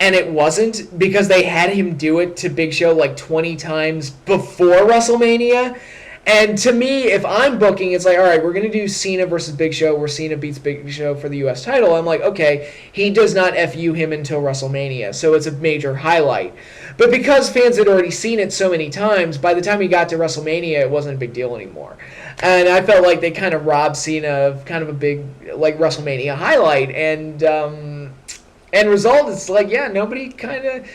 and it wasn't because they had him do it to Big Show like 20 times before WrestleMania, And to me, if I'm booking, it's like, all right, we're going to do Cena versus Big Show, where Cena beats Big Show for the U.S. title. I'm like, okay, he does not FU him until WrestleMania, so it's a major highlight. But because fans had already seen it so many times, by the time he got to WrestleMania, it wasn't a big deal anymore. And I felt like they kind of robbed Cena of kind of a big, like, WrestleMania highlight. And end result, it's like, yeah, nobody kind of...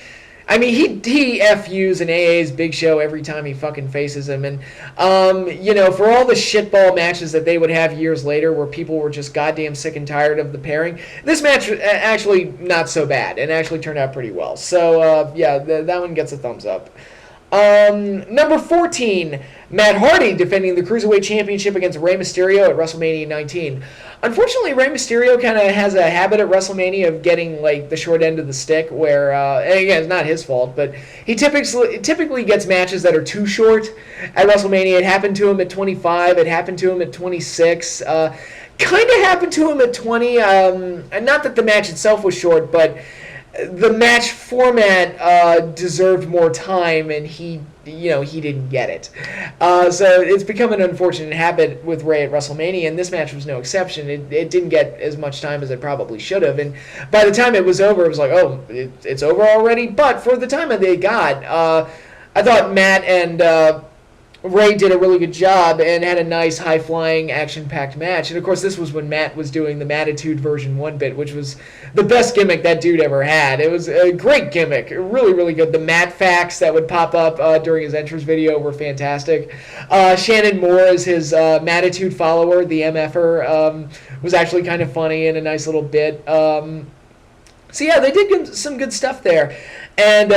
I mean, he FUs and AA's Big Show every time he fucking faces him. And, for all the shitball matches that they would have years later where people were just goddamn sick and tired of the pairing, this match actually not so bad and actually turned out pretty well. So, that one gets a thumbs up. Number 14, Matt Hardy defending the Cruiserweight Championship against Rey Mysterio at WrestleMania 19. Unfortunately, Rey Mysterio kind of has a habit at WrestleMania of getting like the short end of the stick where, and again, it's not his fault, but he typically gets matches that are too short at WrestleMania. It happened to him at 25. It happened to him at 26. Kind of happened to him at 20. And not that the match itself was short, but the match format deserved more time, and he didn't get it. So it's become an unfortunate habit with Rey at WrestleMania, and this match was no exception. It didn't get as much time as it probably should have, and by the time it was over, it was like, oh, it's over already? But for the time that they got, I thought Matt and Rey did a really good job and had a nice, high-flying, action-packed match. And, of course, this was when Matt was doing the Matitude version 1-bit, which was the best gimmick that dude ever had. It was a great gimmick. Really, really good. The Matt facts that would pop up during his entrance video were fantastic. Shannon Moore as his Matitude follower, the MFer, was actually kind of funny and a nice little bit. So, yeah, they did some good stuff there. And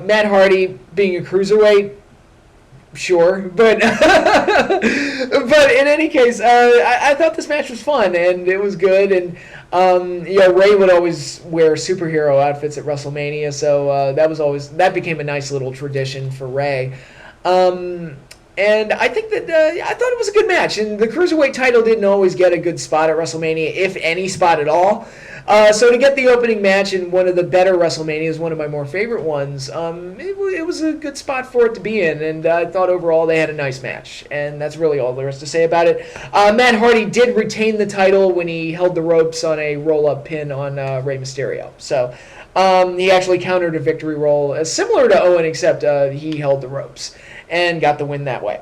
Matt Hardy being a cruiserweight, sure, but in any case, I thought this match was fun and it was good. And Rey would always wear superhero outfits at WrestleMania, so that became a nice little tradition for Rey. And I think that I thought it was a good match. And the Cruiserweight title didn't always get a good spot at WrestleMania, if any spot at all. So to get the opening match in one of the better WrestleManias, one of my more favorite ones, it was a good spot for it to be in. And I thought overall they had a nice match. And that's really all there is to say about it. Matt Hardy did retain the title when he held the ropes on a roll-up pin on Rey Mysterio. So he actually countered a victory roll, similar to Owen, except he held the ropes and got the win that way.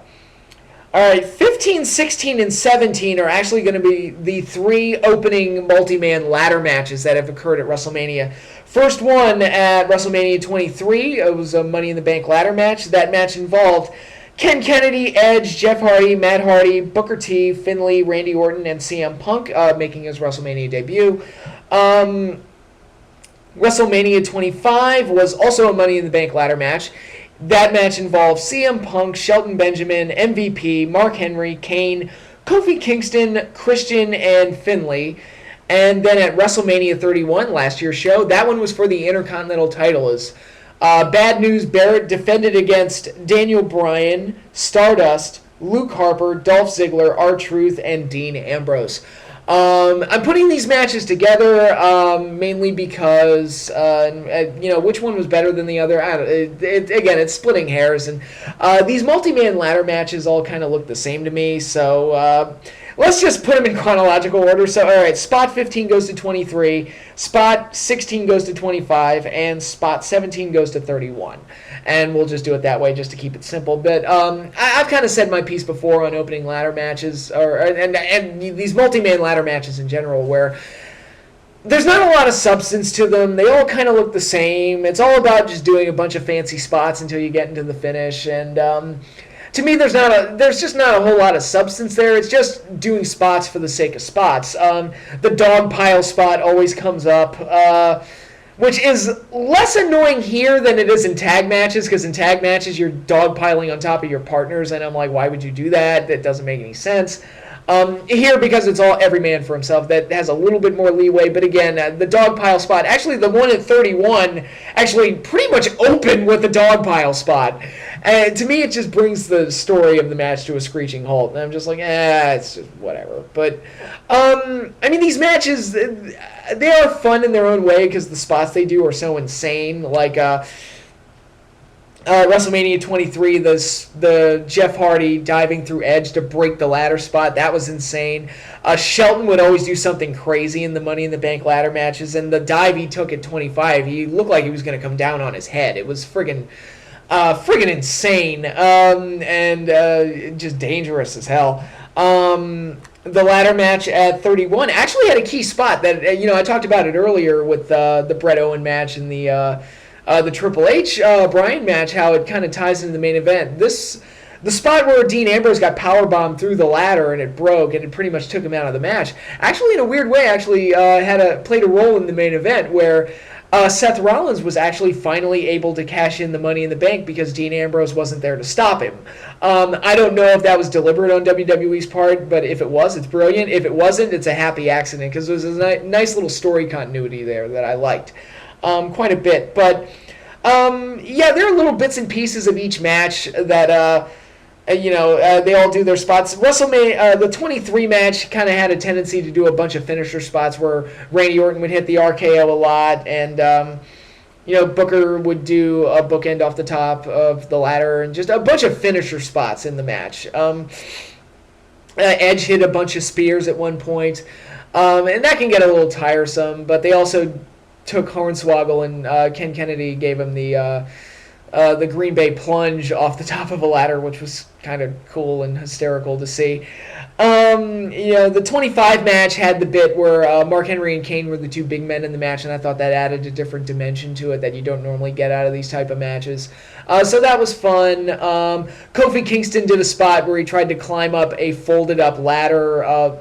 All right, 15, 16, and 17 are actually going to be the three opening multi-man ladder matches that have occurred at WrestleMania. First one at WrestleMania 23, it was a Money in the Bank ladder match. That match involved Ken Kennedy, Edge, Jeff Hardy, Matt Hardy, Booker T, Finlay, Randy Orton, and CM Punk making his WrestleMania debut. WrestleMania 25 was also a Money in the Bank ladder match. That match involved CM Punk, Shelton Benjamin, MVP, Mark Henry, Kane, Kofi Kingston, Christian, and Finlay. And then at WrestleMania 31, last year's show, that one was for the Intercontinental title. As Bad News Barrett defended against Daniel Bryan, Stardust, Luke Harper, Dolph Ziggler, R-Truth, and Dean Ambrose. I'm putting these matches together mainly because, which one was better than the other? Again, it's splitting hairs. And these multi-man ladder matches all kind of look the same to me. So let's just put them in chronological order. So, all right, spot 15 goes to 23, spot 16 goes to 25, and spot 17 goes to 31. And we'll just do it that way just to keep it simple. But I've kind of said my piece before on opening ladder matches, and these multi-man ladder matches in general, where there's not a lot of substance to them. They all kind of look the same. It's all about just doing a bunch of fancy spots until you get into the finish. And to me, there's just not a whole lot of substance there. It's just doing spots for the sake of spots. The dog pile spot always comes up. Which is less annoying here than it is in tag matches, because in tag matches you're dogpiling on top of your partners, and I'm like, why would you do that? That doesn't make any sense. Here, because it's all every man for himself, that has a little bit more leeway. But again, the dog pile spot, actually the one at 31, actually pretty much opened with the dog pile spot. And to me, it just brings the story of the match to a screeching halt. And I'm just like, it's just whatever. But, these matches, they are fun in their own way because the spots they do are so insane. Like, WrestleMania 23, the Jeff Hardy diving through Edge to break the ladder spot, that was insane. Shelton would always do something crazy in the Money in the Bank ladder matches, and the dive he took at 25, he looked like he was going to come down on his head. It was friggin' insane, and just dangerous as hell. The ladder match at 31 actually had a key spot that, I talked about it earlier with the Bret Owen match and the Triple H Bryan match, how it kind of ties into the main event. The spot where Dean Ambrose got powerbombed through the ladder and it broke and it pretty much took him out of the match. Actually, in a weird way, played a role in the main event where Seth Rollins was actually finally able to cash in the Money in the Bank because Dean Ambrose wasn't there to stop him. I don't know if that was deliberate on WWE's part, but if it was, it's brilliant. If it wasn't, it's a happy accident because there was a nice little story continuity there that I liked quite a bit. But there are little bits and pieces of each match that they all do their spots. WrestleMania, the 23 match kind of had a tendency to do a bunch of finisher spots where Randy Orton would hit the RKO a lot, and Booker would do a bookend off the top of the ladder, and just a bunch of finisher spots in the match. Edge hit a bunch of spears at one point, and that can get a little tiresome, but they also took Hornswoggle, and Ken Kennedy gave him the Green Bay plunge off the top of a ladder, which was kind of cool and hysterical to see. The 25 match had the bit where Mark Henry and Kane were the two big men in the match, and I thought that added a different dimension to it that you don't normally get out of these type of matches. So that was fun. Kofi Kingston did a spot where he tried to climb up a folded up ladder,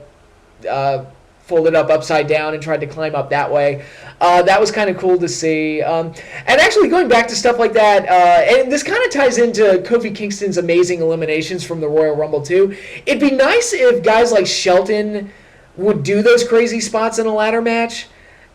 folded up upside down, and tried to climb up that way. That was kind of cool to see. And actually, going back to stuff like that, and this kind of ties into Kofi Kingston's amazing eliminations from the Royal Rumble too. It'd be nice if guys like Shelton would do those crazy spots in a ladder match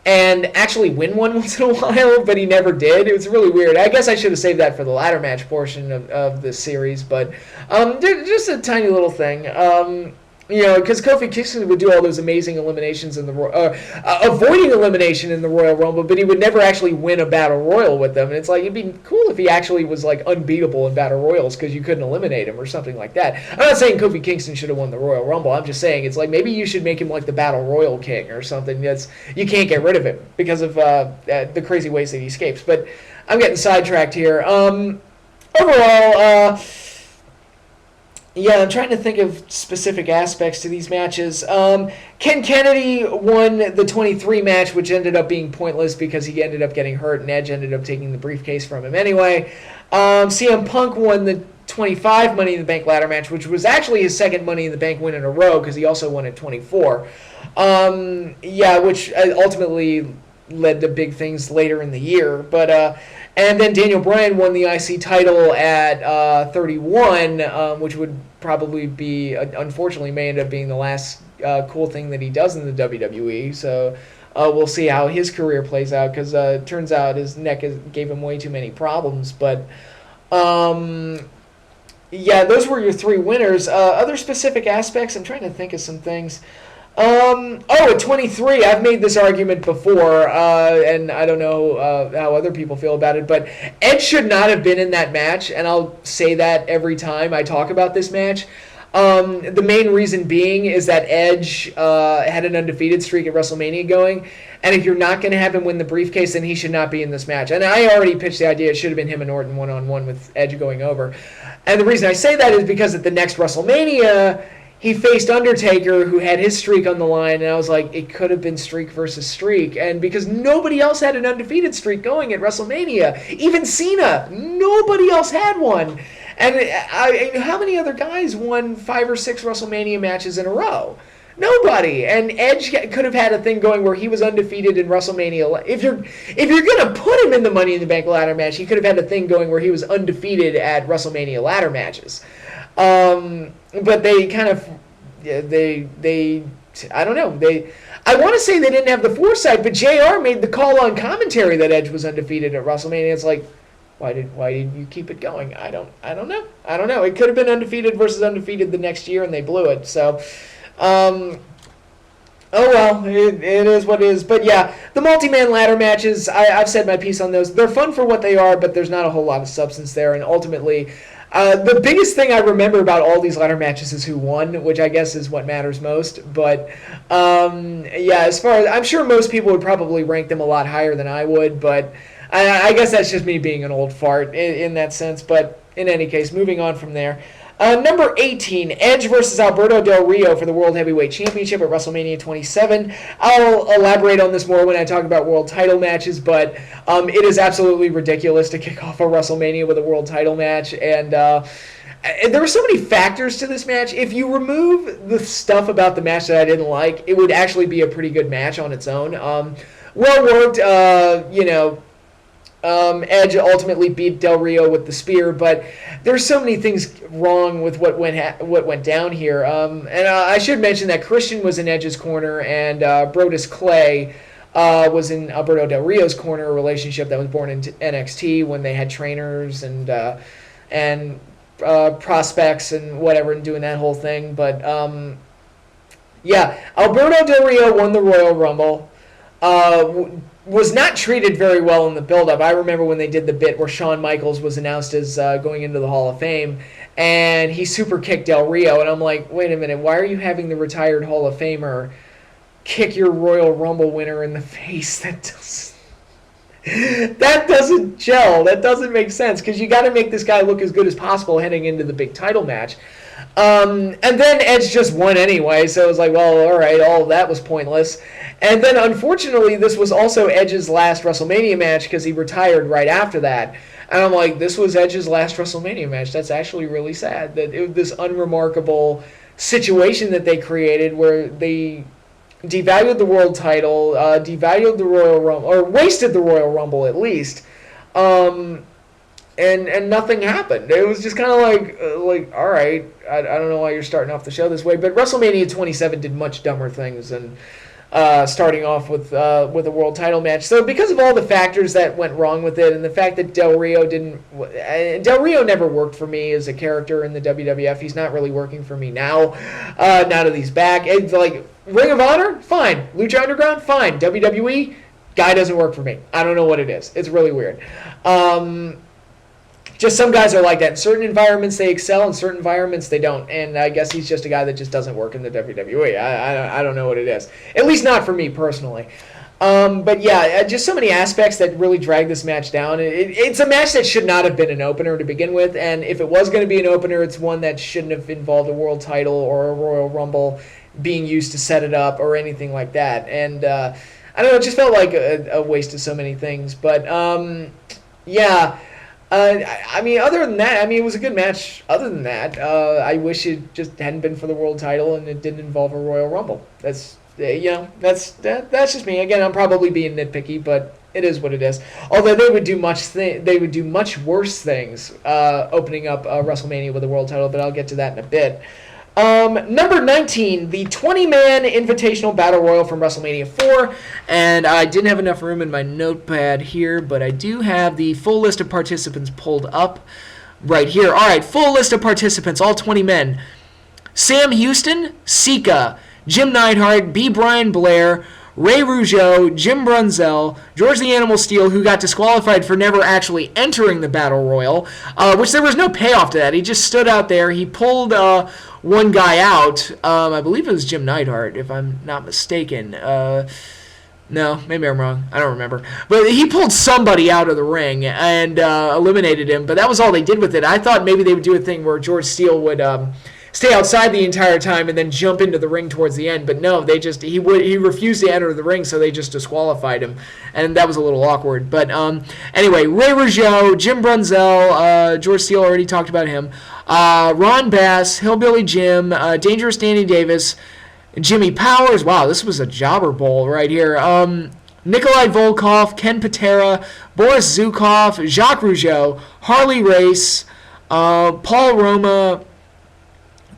and actually win one once in a while, but he never did. It was really weird. I guess I should have saved that for the ladder match portion of this series, but just a tiny little thing. Because Kofi Kingston would do all those amazing eliminations in the avoiding elimination in the Royal Rumble, but he would never actually win a Battle Royal with them. And it's like, it'd be cool if he actually was like unbeatable in Battle Royals because you couldn't eliminate him or something like that. I'm not saying Kofi Kingston should have won the Royal Rumble. I'm just saying it's like maybe you should make him like the Battle Royal King or something. You can't get rid of him because of the crazy ways that he escapes. But I'm getting sidetracked here. Overall, I'm trying to think of specific aspects to these matches. Ken Kennedy won the 23 match, which ended up being pointless because he ended up getting hurt, and Edge ended up taking the briefcase from him anyway. CM Punk won the 25 Money in the Bank ladder match, which was actually his second Money in the Bank win in a row because he also won at 24. Which ultimately led to big things later in the year. But and then Daniel Bryan won the IC title at 31, which would probably be, unfortunately, may end up being the last cool thing that he does in the WWE. So we'll see how his career plays out because it turns out his neck gave him way too many problems. But those were your three winners. Other specific aspects, I'm trying to think of some things. At 23, I've made this argument before, and I don't know how other people feel about it, but Edge should not have been in that match, and I'll say that every time I talk about this match. The main reason being is that Edge had an undefeated streak at WrestleMania going, and if you're not going to have him win the briefcase, then he should not be in this match. And I already pitched the idea it should have been him and Orton one-on-one with Edge going over. And the reason I say that is because at the next WrestleMania, he faced Undertaker, who had his streak on the line, and I was like, it could have been streak versus streak. And because nobody else had an undefeated streak going at WrestleMania, even Cena, nobody else had one. And how many other guys won 5 or 6 WrestleMania matches in a row? Nobody. And Edge could have had a thing going where he was undefeated in WrestleMania. If you're going to put him in the Money in the Bank ladder match, he could have had a thing going where he was undefeated at WrestleMania ladder matches. But they kind of, I don't know. I want to say they didn't have the foresight, but JR made the call on commentary that Edge was undefeated at WrestleMania. It's like, why did you keep it going? I don't know. It could have been undefeated versus undefeated the next year, and they blew it. So, Oh well, it is what it is. But yeah, the multi-man ladder matches, I've said my piece on those. They're fun for what they are, but there's not a whole lot of substance there. And ultimately, the biggest thing I remember about all these ladder matches is who won, which I guess is what matters most. But yeah, as far as I'm sure most people would probably rank them a lot higher than I would, but I guess that's just me being an old fart in that sense. But in any case, moving on from there. Number 18, Edge versus Alberto Del Rio for the World Heavyweight Championship at WrestleMania 27. I'll elaborate on this more when I talk about world title matches, but it is absolutely ridiculous to kick off a WrestleMania with a world title match, and there were so many factors to this match. If you remove the stuff about the match that I didn't like, it would actually be a pretty good match on its own. Well worked, Edge ultimately beat Del Rio with the spear, but there's so many things wrong with what went down here. And I should mention that Christian was in Edge's corner, and Brodus Clay was in Alberto Del Rio's corner, a relationship that was born in NXT when they had trainers and prospects and whatever, and doing that whole thing. But yeah, Alberto Del Rio won the Royal Rumble. Was not treated very well in the build-up. I remember when they did the bit where Shawn Michaels was announced as going into the Hall of Fame, and he super kicked Del Rio, and I'm like, wait a minute, why are you having the retired Hall of Famer kick your Royal Rumble winner in the face? That doesn't gel. That doesn't make sense, because you got to make this guy look as good as possible heading into the big title match. And then Edge just won anyway, so it was like, well, all right, all of that was pointless. And then, unfortunately, this was also Edge's last WrestleMania match because he retired right after that. And I'm like, this was Edge's last WrestleMania match. That's actually really sad. That it was this unremarkable situation that they created where they devalued the world title, devalued the Royal Rumble, or wasted the Royal Rumble at least. And nothing happened. It was just kind of like all right, I don't know why you're starting off the show this way, but WrestleMania 27 did much dumber things than starting off with a world title match. So because of all the factors that went wrong with it, and the fact that Del Rio never worked for me as a character in the WWF. He's not really working for me now. Now that he's back, it's like Ring of Honor, fine. Lucha Underground, fine. WWE, guy doesn't work for me. I don't know what it is. It's really weird. Just some guys are like that. In certain environments they excel, in certain environments they don't. And I guess he's just a guy that just doesn't work in the WWE. I don't know what it is. At least not for me personally. But yeah, just so many aspects that really drag this match down. It's a match that should not have been an opener to begin with. And if it was going to be an opener, it's one that shouldn't have involved a world title or a Royal Rumble being used to set it up or anything like that. And I don't know, it just felt like a waste of so many things. But yeah. I mean, other than that, I mean, it was a good match. Other than that, I wish it just hadn't been for the world title and it didn't involve a Royal Rumble. That's that's just me. Again, I'm probably being nitpicky, but it is what it is. Although they would do much worse things opening up WrestleMania with a world title, but I'll get to that in a bit. Number 19, the 20-man Invitational Battle Royal from WrestleMania 4. And I didn't have enough room in my notepad here, but I do have the full list of participants pulled up right here. All right, full list of participants, all 20 men. Sam Houston, Sika, Jim Neidhart, B. Brian Blair, Ray Rougeau, Jim Brunzell, George the Animal Steele, who got disqualified for never actually entering the Battle Royal, which there was no payoff to that. He just stood out there. He pulled one guy out. I believe it was Jim Neidhart, if I'm not mistaken. No, maybe I'm wrong. I don't remember. But he pulled somebody out of the ring and eliminated him, but that was all they did with it. I thought maybe they would do a thing where George Steele would stay outside the entire time and then jump into the ring towards the end, but no, he refused to enter the ring, so they just disqualified him, and that was a little awkward. But anyway, Ray Rougeau, Jim Brunzell, George Steele, already talked about him, Ron Bass, Hillbilly Jim, Dangerous Danny Davis, Jimmy Powers. Wow, this was a jobber bowl right here. Nikolai Volkov, Ken Patera, Boris Zukov, Jacques Rougeau, Harley Race, Paul Roma,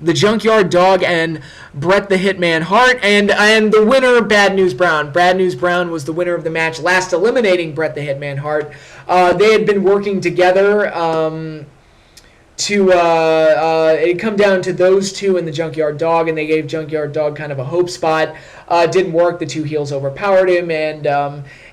the Junkyard Dog, and Bret the Hitman Hart, and the winner, Bad News Brown. Bad News Brown was the winner of the match, last eliminating Bret the Hitman Hart. They had been working together it come down to those two and the Junkyard Dog, and they gave Junkyard Dog kind of a hope spot. Didn't work. The two heels overpowered him, and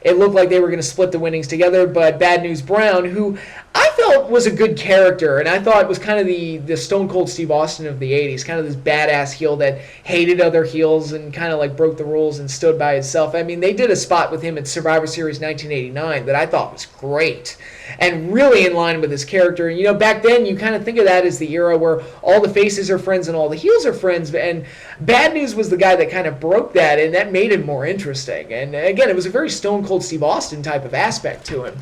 it looked like they were going to split the winnings together. But Bad News Brown, who I felt was a good character, and I thought was kind of the Stone Cold Steve Austin of the 80s, kind of this badass heel that hated other heels and kind of like broke the rules and stood by himself. I mean, they did a spot with him at Survivor Series 1989 that I thought was great and really in line with his character. And, you know, back then you kind of think of that as the era where all the faces are friends and all the heels are friends, and Bad News was the guy that kind of broke that, and that made him more interesting. And again, it was a very Stone Cold Steve Austin type of aspect to him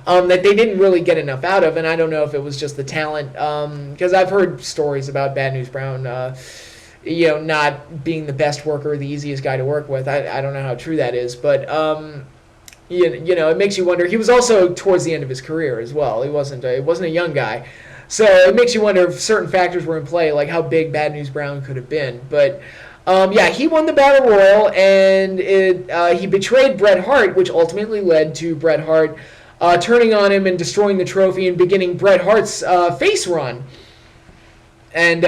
that they didn't really get enough out of, and I don't know if it was just the talent, because I've heard stories about Bad News Brown, not being the best worker, the easiest guy to work with. I don't know how true that is, but it makes you wonder. He was also towards the end of his career as well. He wasn't a young guy, so it makes you wonder if certain factors were in play, like how big Bad News Brown could have been. But he won the Battle Royal, and he betrayed Bret Hart, which ultimately led to Bret Hart turning on him and destroying the trophy and beginning Bret Hart's face run. And,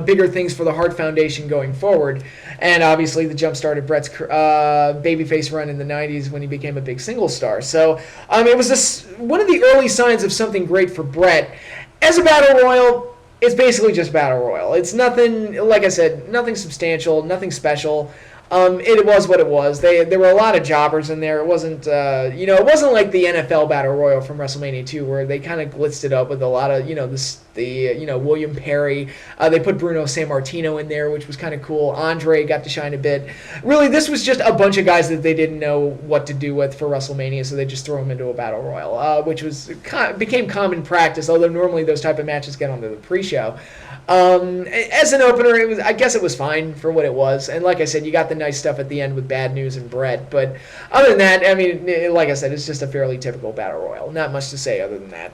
bigger things for the Hart Foundation going forward. And obviously the jump started Bret's babyface run in the 90s when he became a big single star. So it was one of the early signs of something great for Bret. As a Battle Royal, it's basically just Battle Royal. It's nothing, like I said, nothing substantial, nothing special. It was what it was. There were a lot of jobbers in there. It wasn't, it wasn't like the NFL Battle Royal from WrestleMania 2 where they kind of blitzed it up with a lot of, William Perry. They put Bruno Sammartino in there, which was kind of cool. Andre got to shine a bit. Really, this was just a bunch of guys that they didn't know what to do with for WrestleMania, so they just threw them into a Battle Royal, which became common practice, although normally those type of matches get onto the pre-show. As an opener, I guess it was fine for what it was. And like I said, you got the nice stuff at the end with Bad News and Bret. But other than that, I mean, like I said, it's just a fairly typical Battle Royal. Not much to say other than that.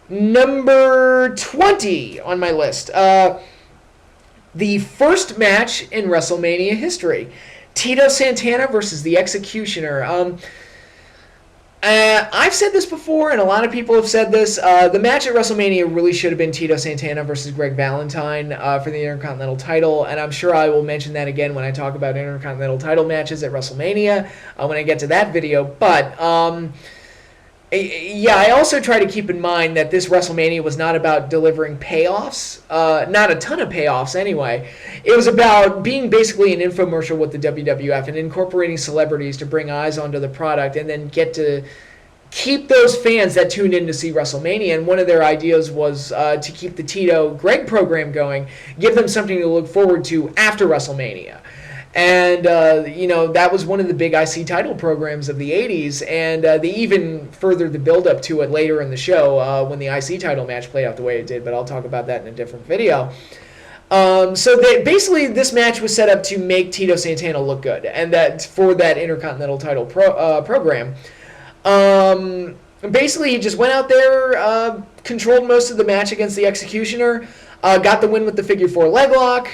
Number 20 on my list. The first match in WrestleMania history. Tito Santana versus the Executioner. I've said this before, and a lot of people have said this. The match at WrestleMania really should have been Tito Santana versus Greg Valentine for the Intercontinental title, and I'm sure I will mention that again when I talk about Intercontinental title matches at WrestleMania when I get to that video. But I also try to keep in mind that this WrestleMania was not about delivering payoffs, not a ton of payoffs anyway. It was about being basically an infomercial with the WWF and incorporating celebrities to bring eyes onto the product and then get to keep those fans that tuned in to see WrestleMania. And one of their ideas was to keep the Tito Greg program going, give them something to look forward to after WrestleMania. And, that was one of the big IC title programs of the 80s, and they even furthered the build-up to it later in the show when the IC title match played out the way it did, but I'll talk about that in a different video. Basically, this match was set up to make Tito Santana look good, and that for that Intercontinental title program. Basically, he just went out there, controlled most of the match against the Executioner, got the win with the figure 4 leg lock.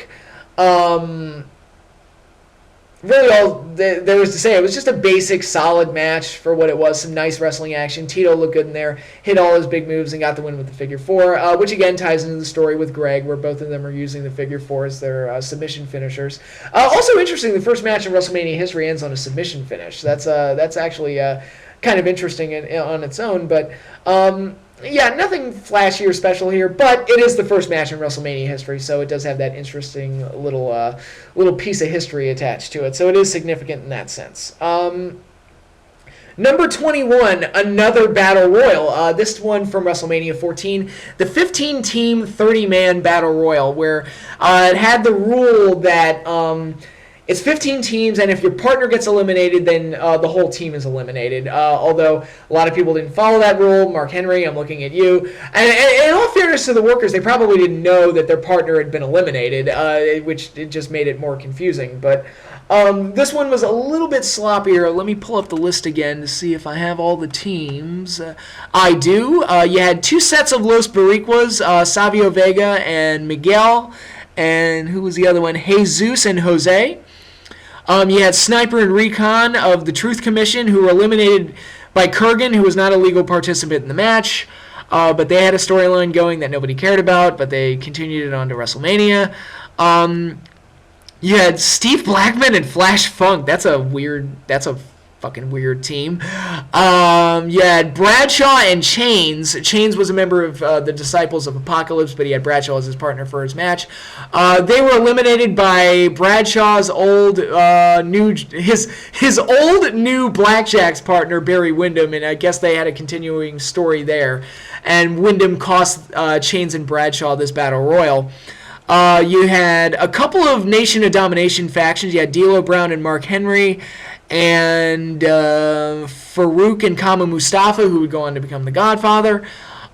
Really all there was to say, it was just a basic, solid match for what it was. Some nice wrestling action. Tito looked good in there, hit all his big moves, and got the win with the figure 4, which again ties into the story with Greg, where both of them are using the figure 4 as their submission finishers. Also interesting, the first match in WrestleMania history ends on a submission finish. That's actually kind of interesting on its own, but nothing flashy or special here, but it is the first match in WrestleMania history, so it does have that interesting little piece of history attached to it, so it is significant in that sense. Number 21, another Battle Royal. This one from WrestleMania 14, the 15-team, 30-man Battle Royal, where it had the rule that it's 15 teams, and if your partner gets eliminated, then the whole team is eliminated. Although a lot of people didn't follow that rule. Mark Henry, I'm looking at you. And in all fairness to the workers, they probably didn't know that their partner had been eliminated, which it just made it more confusing. But this one was a little bit sloppier. Let me pull up the list again to see if I have all the teams. I do. You had 2 sets of Los Boricuas, Savio Vega and Miguel. And who was the other one? Jesus and Jose. You had Sniper and Recon of the Truth Commission, who were eliminated by Kurgan, who was not a legal participant in the match. but they had a storyline going that nobody cared about, but they continued it on to WrestleMania. You had Steve Blackman and Flash Funk. That's a fucking weird team. You had Bradshaw and Chains. Chains was a member of the Disciples of Apocalypse, but he had Bradshaw as his partner for his match. They were eliminated by Bradshaw's old his old new Blackjack's partner Barry Windham, and I guess they had a continuing story there. And Windham cost Chains and Bradshaw this battle royal. You had a couple of Nation of Domination factions. You had D'Lo Brown and Mark Henry, and Farouk and Kama Mustafa, who would go on to become the Godfather.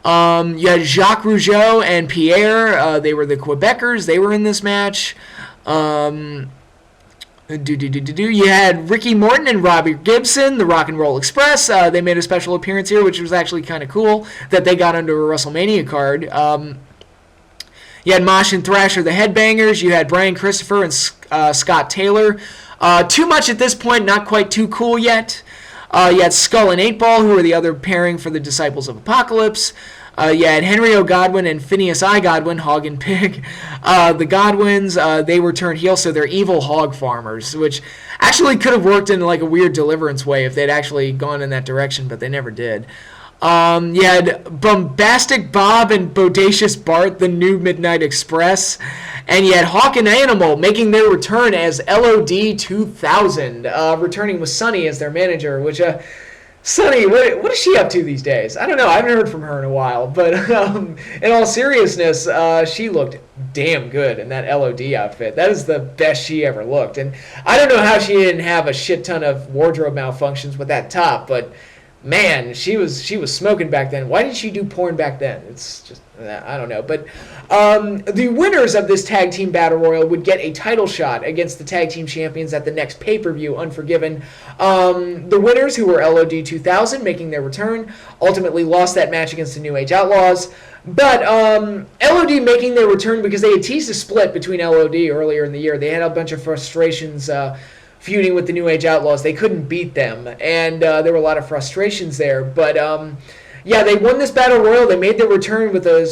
You had Jacques Rougeau and Pierre. They were the Quebecers. They were in this match. You had Ricky Morton and Robbie Gibson, the Rock and Roll Express. They made a special appearance here, which was actually kind of cool that they got under a WrestleMania card. You had Mosh and Thrasher, the Headbangers. You had Brian Christopher and Scott Taylor. Too much at this point, not quite too cool yet. You had Skull and 8-Ball, who were the other pairing for the Disciples of Apocalypse. You had Henry O. Godwin and Phineas I. Godwin, Hog and Pig. The Godwins, they were turned heel, so they're evil hog farmers, which actually could have worked in like a weird Deliverance way if they'd actually gone in that direction, but they never did. You had Bombastic Bob and Bodacious Bart, the New Midnight Express. And you had Hawk and Animal making their return as LOD 2000, returning with Sunny as their manager, which, Sunny, what is she up to these days? I don't know. I haven't heard from her in a while. But in all seriousness, she looked damn good in that LOD outfit. That is the best she ever looked. And I don't know how she didn't have a shit ton of wardrobe malfunctions with that top, but man, she was smoking back then. Why didn't she do porn back then? It's just, I don't know. But the winners of this tag team battle royal would get a title shot against the tag team champions at the next pay-per-view, Unforgiven. The winners, who were LOD 2000, making their return, ultimately lost that match against the New Age Outlaws. But LOD making their return because they had teased a split between LOD earlier in the year. They had a bunch of frustrations feuding with the New Age Outlaws. They couldn't beat them, and there were a lot of frustrations there. But yeah, they won this battle royal. They made their return with a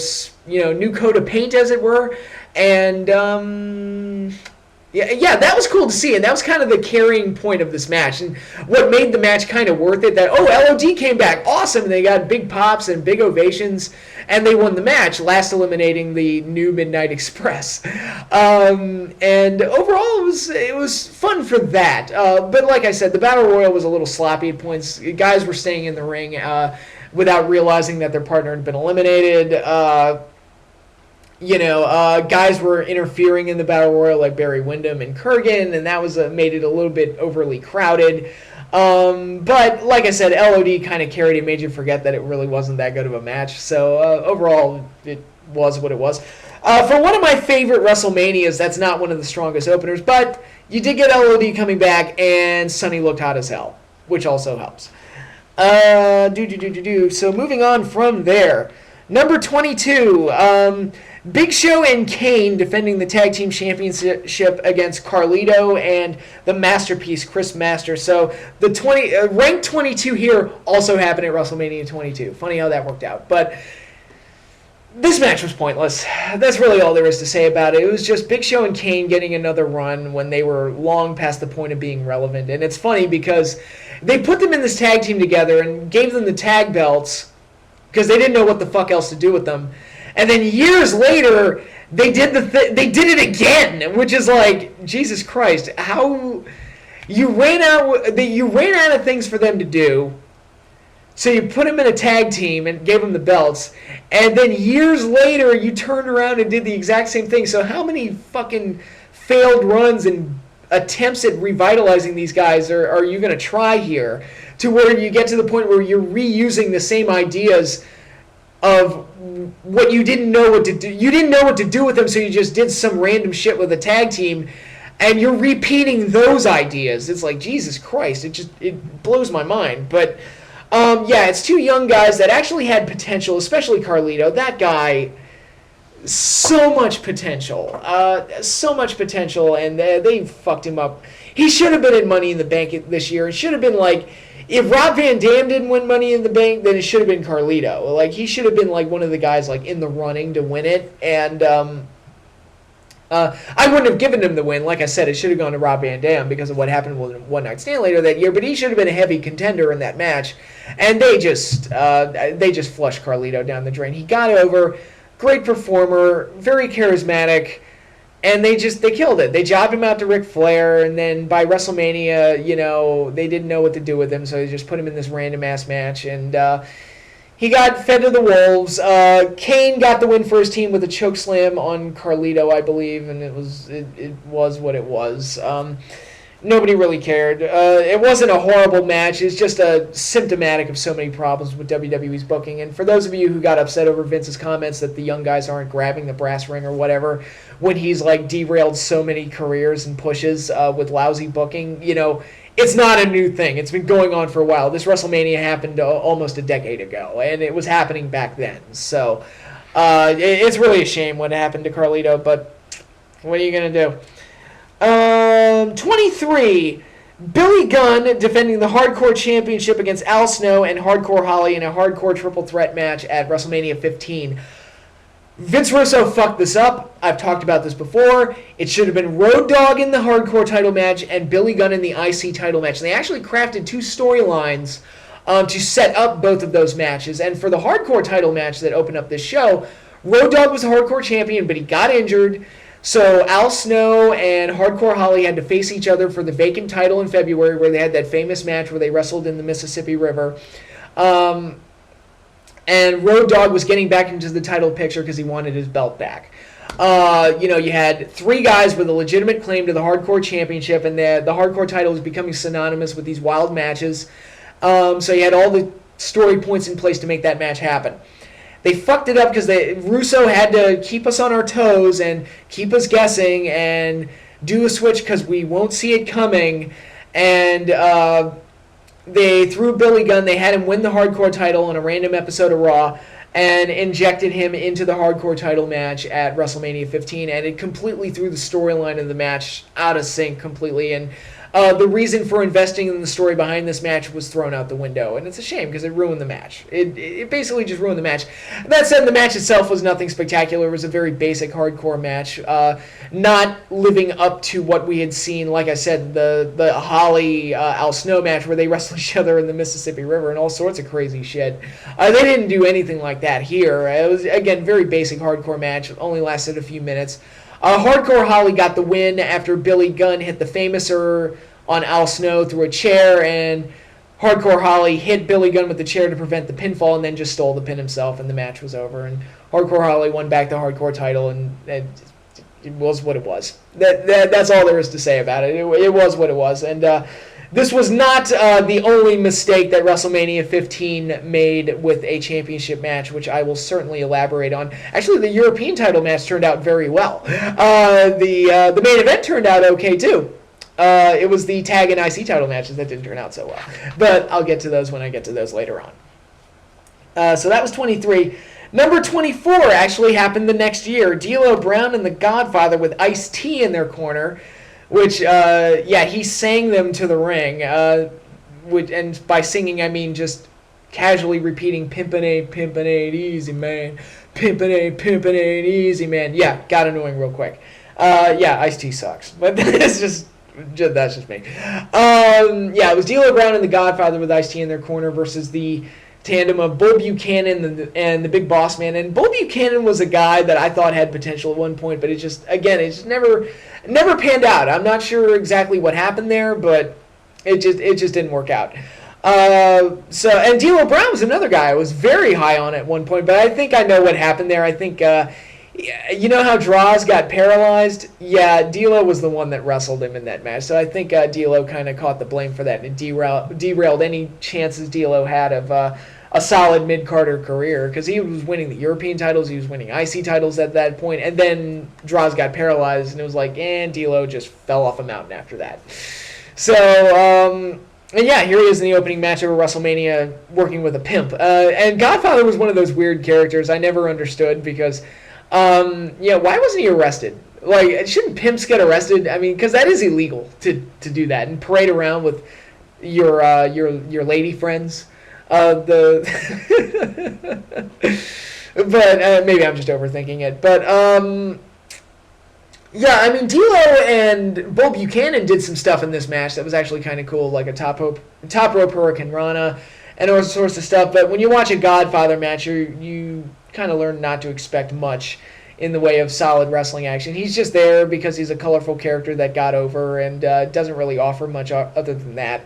new coat of paint, as it were, and yeah, that was cool to see, and that was kind of the carrying point of this match, and what made the match kind of worth it. That LOD came back, awesome. They got big pops and big ovations, and they won the match, last eliminating the New Midnight Express. And overall, it was fun for that. But like I said, the Battle Royal was a little sloppy at points. Guys were staying in the ring without realizing that their partner had been eliminated. Guys were interfering in the Battle Royal like Barry Windham and Kurgan, and that was made it a little bit overly crowded. But like I said, LOD kind of carried it, made you forget that it really wasn't that good of a match. So overall, it was what it was. For one of my favorite WrestleManias, that's not one of the strongest openers, but you did get LOD coming back, and Sunny looked hot as hell, which also helps. So moving on from there, number 22. Big Show and Kane defending the Tag Team Championship against Carlito and the Masterpiece, Chris Master. So the ranked 22 here also happened at WrestleMania 22. Funny how that worked out. But this match was pointless. That's really all there is to say about it. It was just Big Show and Kane getting another run when they were long past the point of being relevant. And it's funny because they put them in this tag team together and gave them the tag belts because they didn't know what the fuck else to do with them. And then years later, they did they did it again, which is like, Jesus Christ, how you ran out of things for them to do. So you put them in a tag team and gave them the belts, and then years later you turned around and did the exact same thing. So how many fucking failed runs and attempts at revitalizing these guys are you going to try here, to where you get to the point where you're reusing the same ideas of what you didn't know what to do. You didn't know what to do with them, so you just did some random shit with a tag team, and you're repeating those ideas. It's like, Jesus Christ, it blows my mind. But yeah, it's two young guys that actually had potential, especially Carlito. That guy, so much potential, and they fucked him up. He should have been in Money in the Bank this year. It should have been like, if Rob Van Dam didn't win Money in the Bank, then it should have been Carlito. Like, he should have been like one of the guys like in the running to win it, and I wouldn't have given him the win. Like I said, it should have gone to Rob Van Dam because of what happened with One Night Stand later that year. But he should have been a heavy contender in that match, and they just flushed Carlito down the drain. He got over, great performer, very charismatic, and they killed it. They jobbed him out to Ric Flair, and then by WrestleMania, they didn't know what to do with him, so they just put him in this random ass match, and he got fed to the wolves. Kane got the win for his team with a choke slam on Carlito, I believe, and it was what it was. Nobody really cared. It wasn't a horrible match. It's just symptomatic of so many problems with WWE's booking. And for those of you who got upset over Vince's comments that the young guys aren't grabbing the brass ring or whatever, when he's like derailed so many careers and pushes with lousy booking, it's not a new thing. It's been going on for a while. This WrestleMania happened almost a decade ago, and it was happening back then. So it's really a shame what happened to Carlito, but what are you going to do? 23, Billy Gunn defending the Hardcore Championship against Al Snow and Hardcore Holly in a Hardcore Triple Threat match at WrestleMania 15. Vince Russo fucked this up. I've talked about this before. It should have been Road Dogg in the Hardcore title match and Billy Gunn in the IC title match. And they actually crafted two storylines to set up both of those matches. And for the Hardcore title match that opened up this show, Road Dogg was the Hardcore champion, but he got injured. So Al Snow and Hardcore Holly had to face each other for the vacant title in February, where they had that famous match where they wrestled in the Mississippi River. And Road Dogg was getting back into the title picture because he wanted his belt back. You had three guys with a legitimate claim to the Hardcore Championship, and the Hardcore title was becoming synonymous with these wild matches. So you had all the story points in place to make that match happen. They fucked it up because Russo had to keep us on our toes and keep us guessing and do a switch because we won't see it coming. And they threw Billy Gunn. They had him win the Hardcore title on a random episode of Raw and injected him into the Hardcore title match at WrestleMania 15. And it completely threw the storyline of the match out of sync completely. And the reason for investing in the story behind this match was thrown out the window. And it's a shame because it ruined the match. It basically just ruined the match. That said, the match itself was nothing spectacular. It was a very basic hardcore match. Not living up to what we had seen, like I said, the Holly Al Snow match where they wrestled each other in the Mississippi River and all sorts of crazy shit. They didn't do anything like that here. It was, again, very basic hardcore match. It only lasted a few minutes. Hardcore Holly got the win after Billy Gunn hit the Famouser on Al Snow through a chair, and Hardcore Holly hit Billy Gunn with the chair to prevent the pinfall and then just stole the pin himself, and the match was over. And Hardcore Holly won back the Hardcore title, and it was what it was. That's all there is to say about it. It was what it was. And this was not the only mistake that WrestleMania 15 made with a championship match, which I will certainly elaborate on. Actually, the European title match turned out very well. The main event turned out okay, too. It was the tag and IC title matches that didn't turn out so well. But I'll get to those when I get to those later on. So that was 23. Number 24 actually happened the next year. D'Lo Brown and The Godfather with Ice-T in their corner. Which, he sang them to the ring. And by singing, I mean just casually repeating, "Pimpin' ain't easy, man. Pimpin' ain't easy, man." Yeah, got annoying real quick. Ice-T sucks. But that's just me. It was D'Lo Brown and The Godfather with Ice-T in their corner versus the tandem of Bull Buchanan and the Big Boss Man. And Bull Buchanan was a guy that I thought had potential at one point, but it just never panned out. I'm not sure exactly what happened there, but it just didn't work out. And D'Lo Brown was another guy I was very high on at one point, but I think I know what happened there. I think you know how Droz got paralyzed? Yeah, D'Lo was the one that wrestled him in that match. So I think D'Lo kind of caught the blame for that and derailed any chances D'Lo had of a solid mid-Carter career, because he was winning the European titles, he was winning IC titles at that point, and then Droz got paralyzed, and it was like, D'Lo just fell off a mountain after that. So, here he is in the opening match of a WrestleMania working with a pimp. And Godfather was one of those weird characters I never understood, because, why wasn't he arrested? Like, shouldn't pimps get arrested? I mean, because that is illegal to do that and parade around with your lady friends. The but maybe I'm just overthinking it. But yeah, I mean, D'Lo and Bull Buchanan did some stuff in this match that was actually kind of cool, like a top rope Hurricane Rana and all sorts of stuff. But when you watch a Godfather match, you kind of learn not to expect much in the way of solid wrestling action. He's just there because he's a colorful character that got over and doesn't really offer much other than that.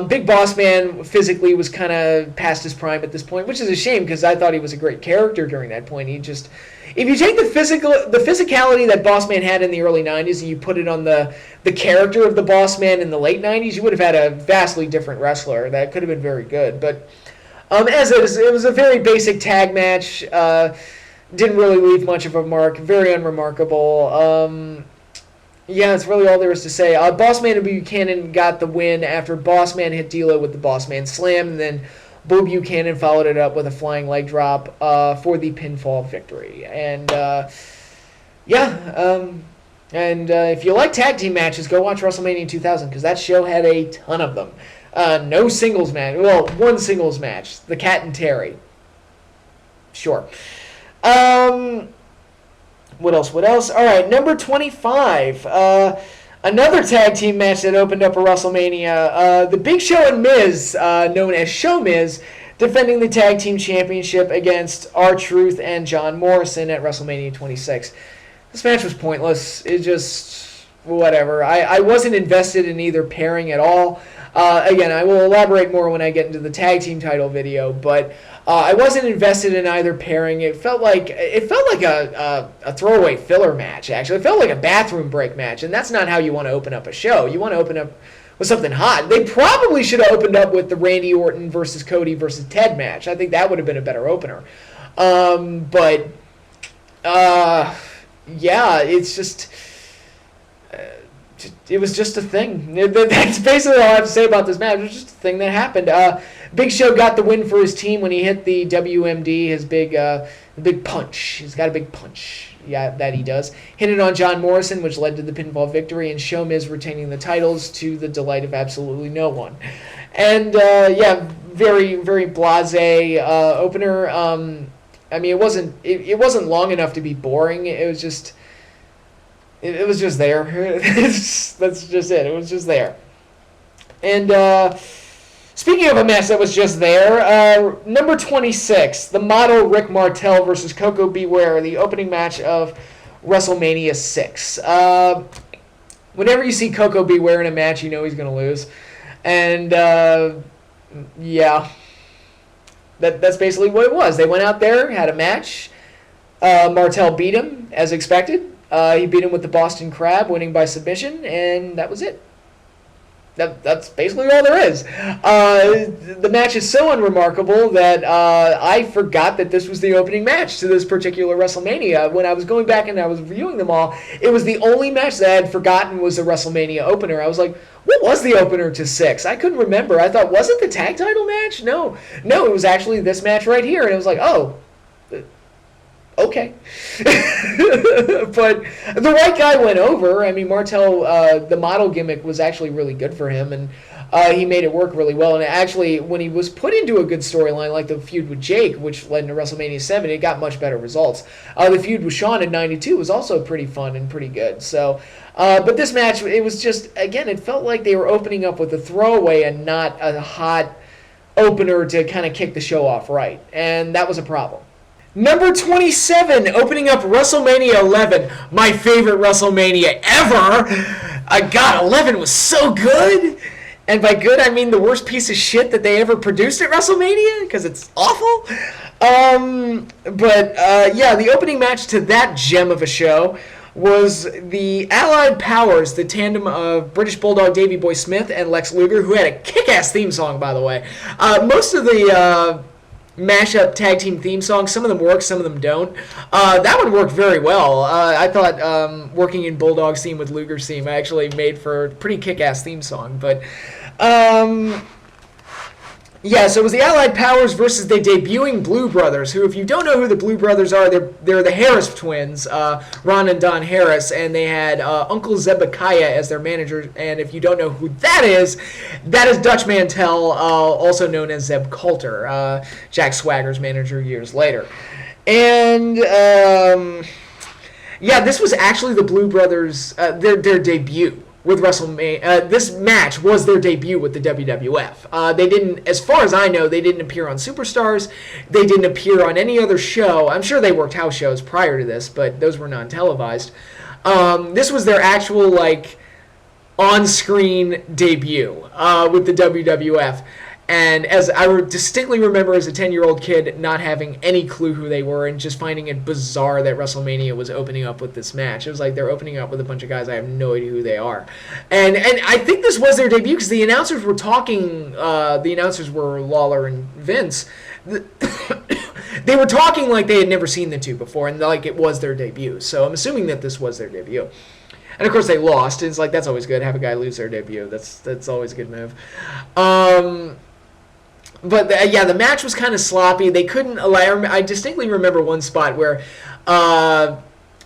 Big Boss Man physically was kind of past his prime at this point, which is a shame because I thought he was a great character during that point. If you take the physicality that Boss Man had in the early 90s and you put it on the character of the Boss Man in the late 90s, you would have had a vastly different wrestler that could have been very good. But as it was a very basic tag match. Didn't really leave much of a mark. Very unremarkable. Yeah, that's really all there is to say. Boss Man and Buchanan got the win after Boss Man hit D'Lo with the Boss Man Slam, and then Bull Buchanan followed it up with a flying leg drop for the pinfall victory. And if you like tag team matches, go watch WrestleMania 2000 because that show had a ton of them. No singles match. Well, one singles match. The Cat and Terry. Sure. What else? All right, number 25. Another tag team match that opened up a WrestleMania. The Big Show and Miz, known as Show Miz, defending the tag team championship against R-Truth and John Morrison at WrestleMania 26. This match was pointless. It just, whatever. I wasn't invested in either pairing at all. Again, I will elaborate more when I get into the tag team title video, but I wasn't invested in either pairing. It felt like a throwaway filler match, actually. It felt like a bathroom break match, and that's not how you want to open up a show. You want to open up with something hot. They probably should have opened up with the Randy Orton versus Cody versus Ted match. I think that would have been a better opener. Yeah, it's just... it was just a thing. That's basically all I have to say about this match. It was just a thing that happened. Big Show got the win for his team when he hit the WMD, his big punch. He's got a big punch. Yeah, that he does. Hit it on John Morrison, which led to the pinfall victory, and Show Miz retaining the titles to the delight of absolutely no one. And, very, very blasé opener. I mean, it wasn't long enough to be boring. It was just... It was just there. That's just it. It was just there. And speaking of a match that was just there, number 26, the model Rick Martel versus Coco Beware, the opening match of WrestleMania 6. Whenever you see Coco Beware in a match, you know he's going to lose. And, yeah, that's basically what it was. They went out there, had a match. Martel beat him, as expected. He beat him with the Boston Crab, winning by submission, and that was it. That's basically all there is. The match is so unremarkable that I forgot that this was the opening match to this particular WrestleMania. When I was going back and I was reviewing them all, it was the only match that I had forgotten was the WrestleMania opener. I was like, what was the opener to 6? I couldn't remember. I thought, was it the tag title match? No, it was actually this match right here. And it was like, oh, okay. But the white guy went over. I mean, Martel, the model gimmick was actually really good for him, and he made it work really well. And actually, when he was put into a good storyline like the feud with Jake, which led into WrestleMania 7, it got much better results. The feud with Shawn in 92 was also pretty fun and pretty good. So, but this match, it was just, again, it felt like they were opening up with a throwaway and not a hot opener to kind of kick the show off right. And that was a problem. Number 27, opening up WrestleMania 11, my favorite WrestleMania ever. God, 11 was so good. And by good, I mean the worst piece of shit that they ever produced at WrestleMania, because it's awful. Yeah, the opening match to that gem of a show was the Allied Powers, the tandem of British Bulldog Davey Boy Smith and Lex Luger, who had a kick-ass theme song, by the way. Most of the... mashup tag team theme songs. Some of them work, some of them don't. That one worked very well. I thought working in Bulldog's theme with Luger's theme actually made for a pretty kick-ass theme song. But Yeah, so it was the Allied Powers versus the debuting Blue Brothers, who, if you don't know who the Blue Brothers are, they're the Harris twins, Ron and Don Harris, and they had Uncle Zebekiah as their manager, and if you don't know who that is Dutch Mantell, also known as Zeb Coulter, Jack Swagger's manager years later. And, yeah, this was actually the Blue Brothers, their debut with WrestleMania. This match was their debut with the WWF. They didn't, as far as I know, they didn't appear on Superstars. They didn't appear on any other show. I'm sure they worked house shows prior to this, but those were non-televised. This was their actual, like, on-screen debut with the WWF. And as I distinctly remember as a 10-year-old kid not having any clue who they were and just finding it bizarre that WrestleMania was opening up with this match. It was like they're opening up with a bunch of guys I have no idea who they are. And I think this was their debut because the announcers were talking, the announcers were Lawler and Vince. They were talking like they had never seen the two before and like it was their debut. So I'm assuming that this was their debut. And of course they lost. It's like that's always good. Have a guy lose their debut. That's always a good move. But yeah, the match was kind of sloppy. They couldn't allow. I distinctly remember one spot where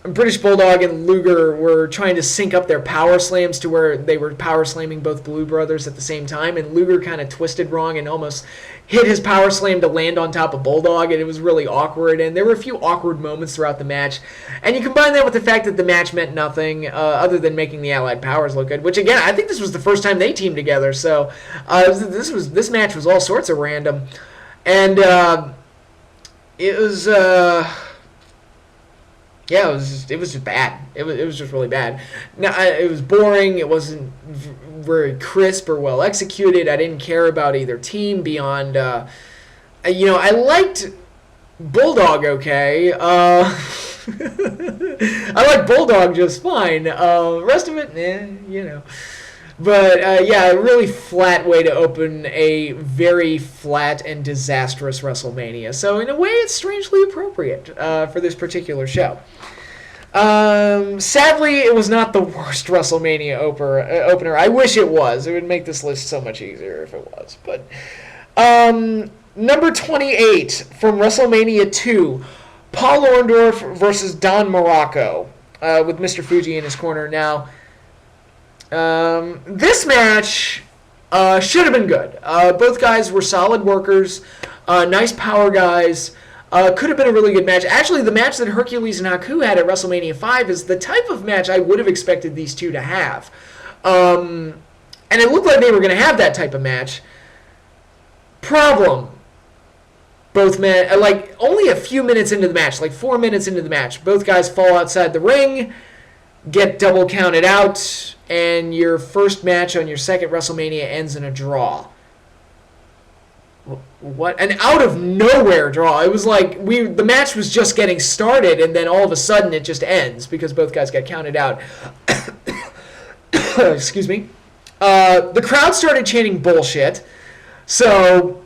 British Bulldog and Luger were trying to sync up their power slams to where they were power slamming both Blue Brothers at the same time, and Luger kind of twisted wrong and almost hit his power slam to land on top of Bulldog, and it was really awkward. And there were a few awkward moments throughout the match. And you combine that with the fact that the match meant nothing other than making the Allied Powers look good, which again, I think this was the first time they teamed together. So this match was all sorts of random, and it was. Yeah, it was just bad. It was just really bad. Now it was boring. It wasn't very crisp or well executed. I didn't care about either team beyond. I liked Bulldog. Okay, I like Bulldog just fine. Rest of it, But, yeah, a really flat way to open a very flat and disastrous WrestleMania. So, in a way, it's strangely appropriate for this particular show. Sadly, it was not the worst WrestleMania opener. I wish it was. It would make this list so much easier if it was. But number 28 from WrestleMania 2, Paul Orndorff versus Don Muraco with Mr. Fuji in his corner. Now, this match should have been good. Both guys were solid workers, nice power guys. Could have been a really good match. Actually, the match that Hercules and Haku had at WrestleMania 5 is the type of match I would have expected these two to have. And it looked like they were going to have that type of match. Problem. Both men, like, only a few minutes into the match, like 4 minutes into the match, both guys fall outside the ring, get double counted out, and your first match on your second WrestleMania ends in a draw. What? An out of nowhere draw. It was like the match was just getting started, and then all of a sudden it just ends because both guys got counted out. Excuse me. The crowd started chanting bullshit, so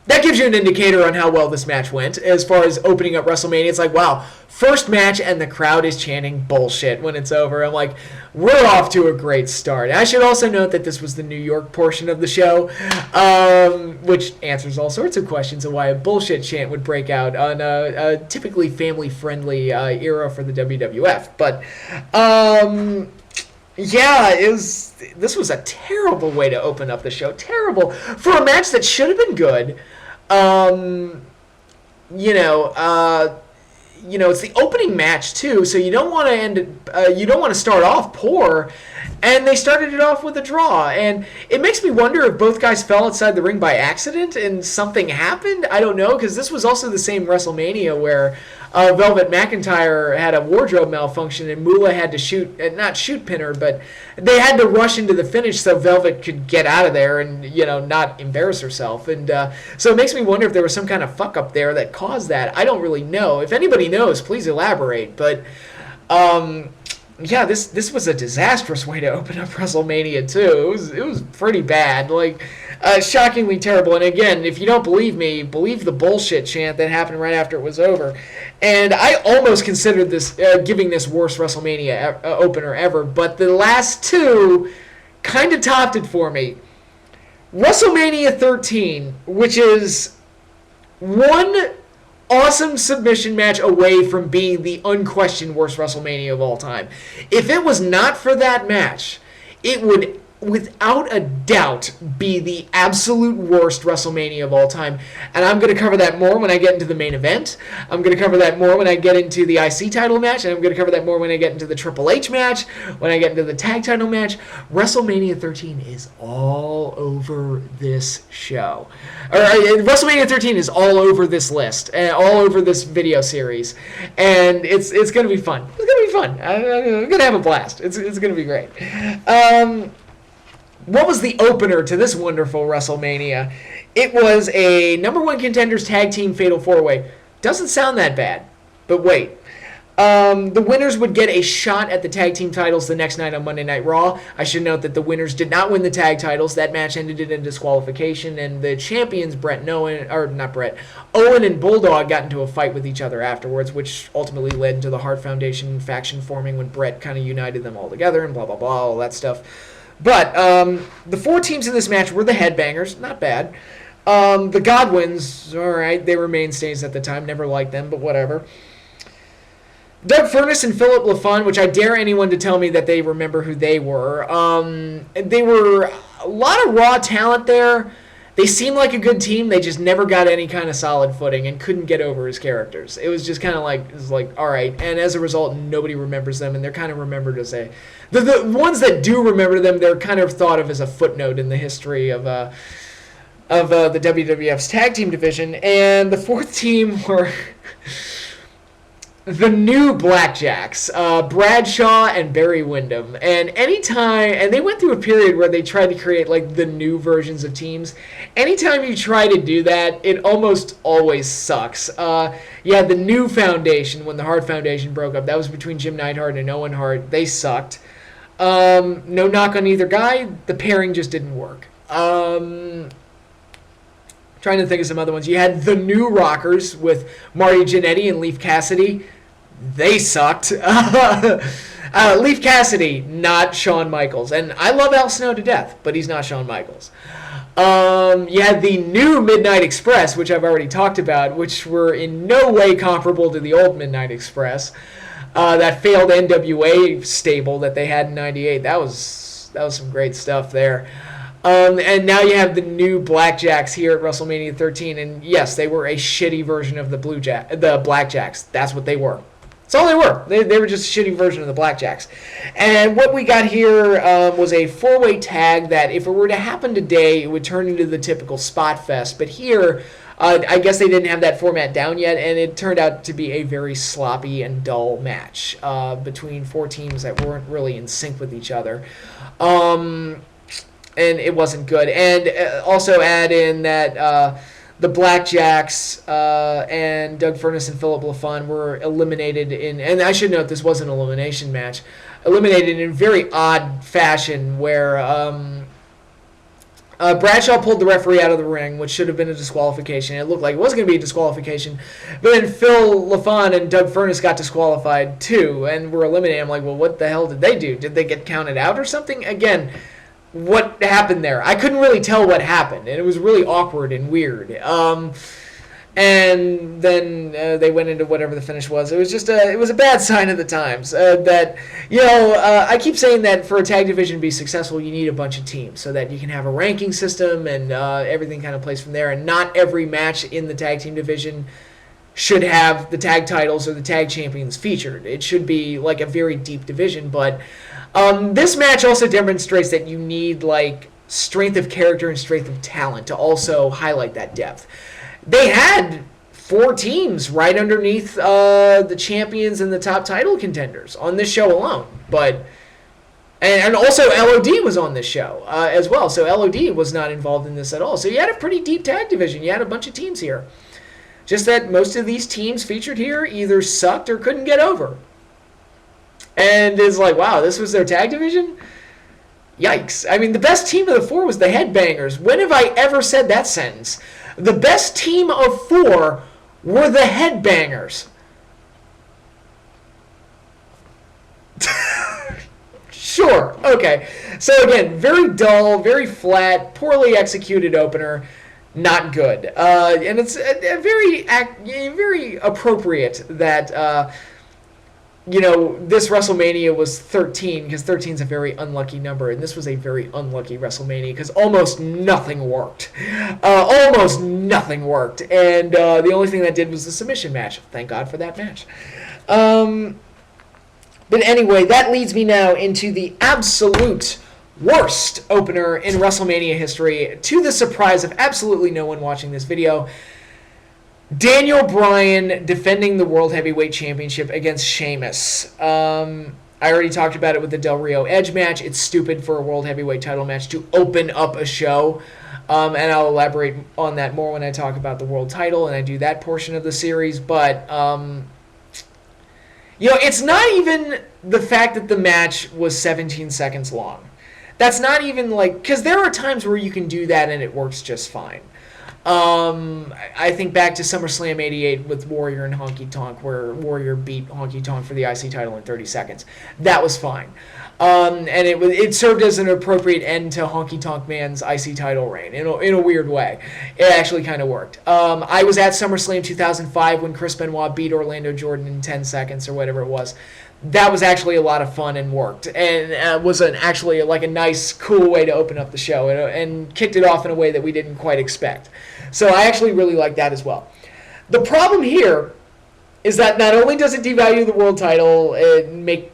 that gives you an indicator on how well this match went as far as opening up WrestleMania. It's like, wow, first match and the crowd is chanting bullshit when it's over. I'm like, we're off to a great start. I should also note that this was the New York portion of the show, which answers all sorts of questions of why a bullshit chant would break out on a typically family-friendly era for the WWF. But, yeah, this was a terrible way to open up the show. Terrible. For a match that should have been good. It's the opening match too, so you don't want to start off poor, and they started it off with a draw, and it makes me wonder if both guys fell outside the ring by accident and something happened. I don't know, because this was also the same WrestleMania where Velvet McIntyre had a wardrobe malfunction and Moolah had to not shoot pin her, but they had to rush into the finish so Velvet could get out of there and, not embarrass herself. And so it makes me wonder if there was some kind of fuck up there that caused that. I don't really know. If anybody knows, please elaborate. But, yeah, this was a disastrous way to open up WrestleMania 2. It was pretty bad. Like, shockingly terrible. And again, if you don't believe me, believe the bullshit chant that happened right after it was over. And I almost considered this giving this worst WrestleMania opener ever, but the last two kind of topped it for me. WrestleMania 13, which is one awesome submission match away from being the unquestioned worst WrestleMania of all time. If it was not for that match, it would, without a doubt, be the absolute worst WrestleMania of all time. And I'm going to cover that more when I get into the main event. I'm going to cover that more when I get into the IC title match. And I'm going to cover that more when I get into the Triple H match, when I get into the tag title match. WrestleMania 13 is all over this show. WrestleMania 13 is all over this list, and all over this video series. And it's going to be fun. It's going to be fun. I'm going to have a blast. It's going to be great. What was the opener to this wonderful WrestleMania? It was a number one contenders tag team fatal four-way. Doesn't sound that bad, but wait. The winners would get a shot at the tag team titles the next night on Monday Night Raw. I should note that the winners did not win the tag titles. That match ended in disqualification, and the champions, Owen and Bulldog got into a fight with each other afterwards, which ultimately led to the Hart Foundation faction forming when Bret kind of united them all together and blah, blah, blah, all that stuff. But the four teams in this match were the Headbangers, not bad. The Godwins, all right, they were mainstays at the time. Never liked them, but whatever. Doug Furnas and Philip LaFon, which I dare anyone to tell me that they remember who they were. They were a lot of raw talent there. They seemed like a good team. They just never got any kind of solid footing and couldn't get over as characters. It was just kind of like, all right. And as a result, nobody remembers them, and they're kind of remembered as the ones that do remember them, they're kind of thought of as a footnote in the history of the WWF's tag team division. And the fourth team were the new Blackjacks, Bradshaw and Barry Windham. And they went through a period where they tried to create like the new versions of teams. Anytime you try to do that, it almost always sucks. The new foundation, when the Hart Foundation broke up, that was between Jim Neidhart and Owen Hart. They sucked. No knock on either guy. The pairing just didn't work. Trying to think of some other ones. You had the New Rockers with Marty Jannetty and Leif Cassidy. They sucked. Leif Cassidy, not Shawn Michaels. And I love Al Snow to death, but he's not Shawn Michaels. You had the new Midnight Express, which I've already talked about, which were in no way comparable to the old Midnight Express. That failed NWA stable that they had in '98. That was some great stuff there. And now you have the new Blackjacks here at WrestleMania 13, and yes, they were a shitty version of the Blackjacks. That's what they were. That's all they were. They were just a shitty version of the Blackjacks. And what we got here was a four-way tag that, if it were to happen today, it would turn into the typical spot fest. But here, I guess they didn't have that format down yet, and it turned out to be a very sloppy and dull match between four teams that weren't really in sync with each other. And it wasn't good. And also add in that the Blackjacks and Doug Furnas and Philip LaFon were eliminated and I should note this was an elimination match, eliminated in very odd fashion where Bradshaw pulled the referee out of the ring, which should have been a disqualification. It looked like it was going to be a disqualification, but then Phil LaFon and Doug Furnas got disqualified too and were eliminated. I'm like, well, what the hell did they do? Did they get counted out or something? Again, what happened there? I couldn't really tell what happened, and it was really awkward and weird. And then they went into whatever the finish was. It was just it was a bad sign of the times. I keep saying that for a tag division to be successful, you need a bunch of teams so that you can have a ranking system and everything kind of plays from there. And not every match in the tag team division should have the tag titles or the tag champions featured. It should be like a very deep division, but this match also demonstrates that you need like strength of character and strength of talent to also highlight that depth. They had four teams right underneath the champions and the top title contenders on this show alone, and also LOD was on this show as well, so LOD was not involved in this at all. So you had a pretty deep tag division. You had a bunch of teams here. Just that most of these teams featured here either sucked or couldn't get over. And it's like, wow, this was their tag division? Yikes. I mean, the best team of the four was the Headbangers. When have I ever said that sentence? The best team of four were the Headbangers. Sure. Okay, so again, very dull, very flat, poorly executed opener. Not good. And it's very appropriate that this WrestleMania was 13, because 13 is a very unlucky number, and this was a very unlucky WrestleMania because almost nothing worked. Almost nothing worked, and the only thing that did was the submission match. Thank God for that match. But anyway, that leads me now into the absolute worst opener in WrestleMania history, to the surprise of absolutely no one watching this video. Daniel Bryan defending the World Heavyweight Championship against Sheamus. I already talked about it with the Del Rio Edge match. It's stupid for a World Heavyweight title match to open up a show. And I'll elaborate on that more when I talk about the world title and I do that portion of the series. But, it's not even the fact that the match was 17 seconds long. That's not even because there are times where you can do that and it works just fine. I think back to SummerSlam 88 with Warrior and Honky Tonk, where Warrior beat Honky Tonk for the IC title in 30 seconds. That was fine. And it served as an appropriate end to Honky Tonk Man's IC title reign in a weird way. It actually kind of worked. I was at SummerSlam 2005 when Chris Benoit beat Orlando Jordan in 10 seconds or whatever it was. That was actually a lot of fun and worked, and was actually a nice, cool way to open up the show, and kicked it off in a way that we didn't quite expect. So I actually really like that as well. The problem here is that not only does it devalue the world title and make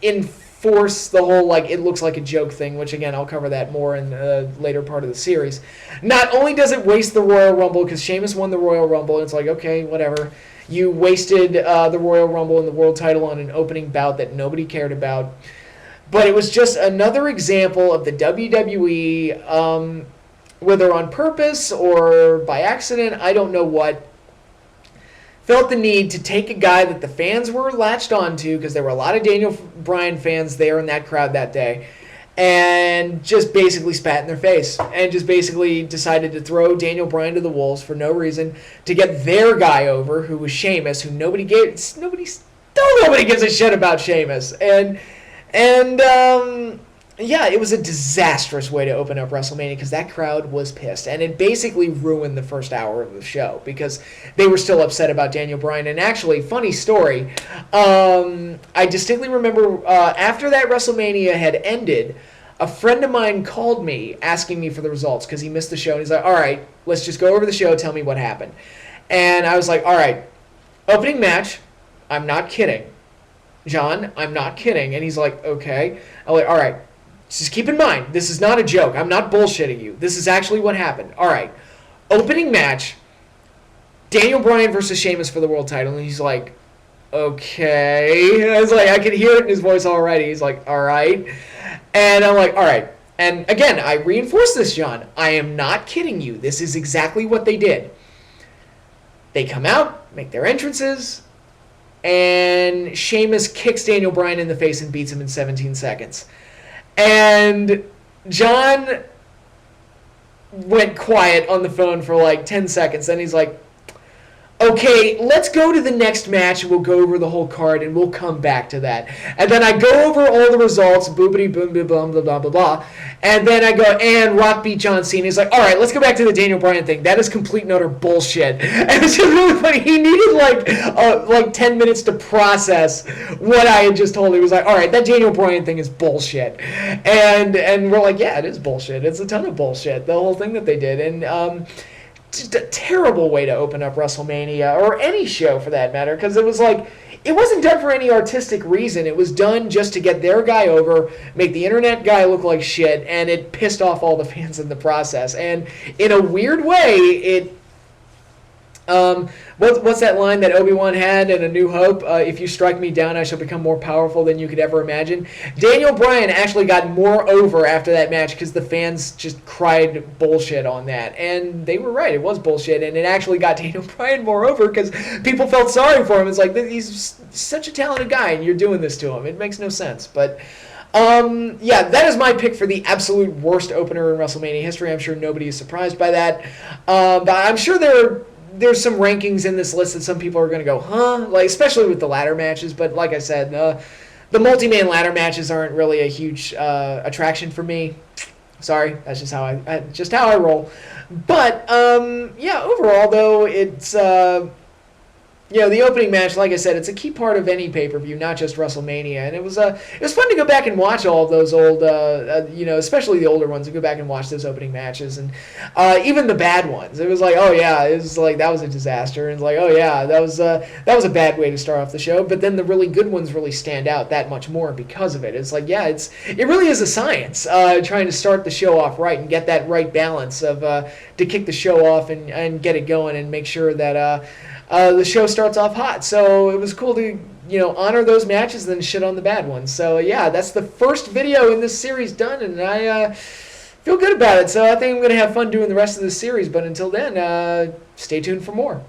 enforce the whole it looks like a joke thing, which again I'll cover that more in the later part of the series. Not only does it waste the Royal Rumble, because Sheamus won the Royal Rumble, and it's okay, whatever. You wasted the Royal Rumble and the world title on an opening bout that nobody cared about. But it was just another example of the WWE, whether on purpose or by accident, I don't know what, felt the need to take a guy that the fans were latched onto, because there were a lot of Daniel Bryan fans there in that crowd that day, and just basically spat in their face and just basically decided to throw Daniel Bryan to the wolves for no reason to get their guy over, who was Sheamus, who nobody gives a shit about Sheamus. And it was a disastrous way to open up WrestleMania, because that crowd was pissed, and it basically ruined the first hour of the show because they were still upset about Daniel Bryan. And actually, funny story, I distinctly remember after that WrestleMania had ended, a friend of mine called me asking me for the results because he missed the show, and he's like, all right, let's just go over the show, tell me what happened. And I was like, all right, opening match, I'm not kidding. John, I'm not kidding. And he's like, okay. I'm like, all right, just keep in mind, this is not a joke. I'm not bullshitting you. This is actually what happened. All right, opening match, Daniel Bryan versus Sheamus for the world title. And he's like, okay. I was like, I could hear it in his voice already. He's like, all right. And I'm like, all right. And again, I reinforce this, John. I am not kidding you. This is exactly what they did. They come out, make their entrances, and Sheamus kicks Daniel Bryan in the face and beats him in 17 seconds. And John went quiet on the phone for 10 seconds. Then he's like, okay, let's go to the next match, and we'll go over the whole card, and we'll come back to that. And then I go over all the results, boobity boom boom blah blah blah blah blah, and then I go, and Rock beat John Cena. He's like, all right, let's go back to the Daniel Bryan thing. That is complete and utter bullshit. And it's just really funny. He needed 10 minutes to process what I had just told him. He was like, all right, that Daniel Bryan thing is bullshit. And we're like, yeah, it is bullshit. It's a ton of bullshit, the whole thing that they did. And just a terrible way to open up WrestleMania, or any show for that matter, because it was it wasn't done for any artistic reason. It was done just to get their guy over, make the internet guy look like shit, and it pissed off all the fans in the process. And in a weird way, it what's that line that Obi-Wan had in A New Hope? If you strike me down, I shall become more powerful than you could ever imagine. Daniel Bryan actually got more over after that match because the fans just cried bullshit on that. And they were right. It was bullshit. And it actually got Daniel Bryan more over because people felt sorry for him. It's like, he's such a talented guy and you're doing this to him. It makes no sense. But that is my pick for the absolute worst opener in WrestleMania history. I'm sure nobody is surprised by that. But I'm sure there's some rankings in this list that some people are going to go, huh? Especially with the ladder matches. But like I said, The multi-man ladder matches aren't really a huge attraction for me. Sorry, that's just how I roll. But yeah, overall though, it's the opening match, like I said, it's a key part of any pay-per-view, not just WrestleMania. And it was fun to go back and watch all of those old, especially the older ones, to go back and watch those opening matches, and even the bad ones. It was like, oh yeah, it was like that was a disaster, and it's like, oh yeah, that was a bad way to start off the show. But then the really good ones really stand out that much more because of it. It's like, yeah, it really is a science trying to start the show off right and get that right balance of to kick the show off and get it going and make sure that. The show starts off hot, so it was cool to honor those matches and then shit on the bad ones. So yeah, that's the first video in this series done, and I feel good about it. So I think I'm gonna have fun doing the rest of this series. But until then, stay tuned for more.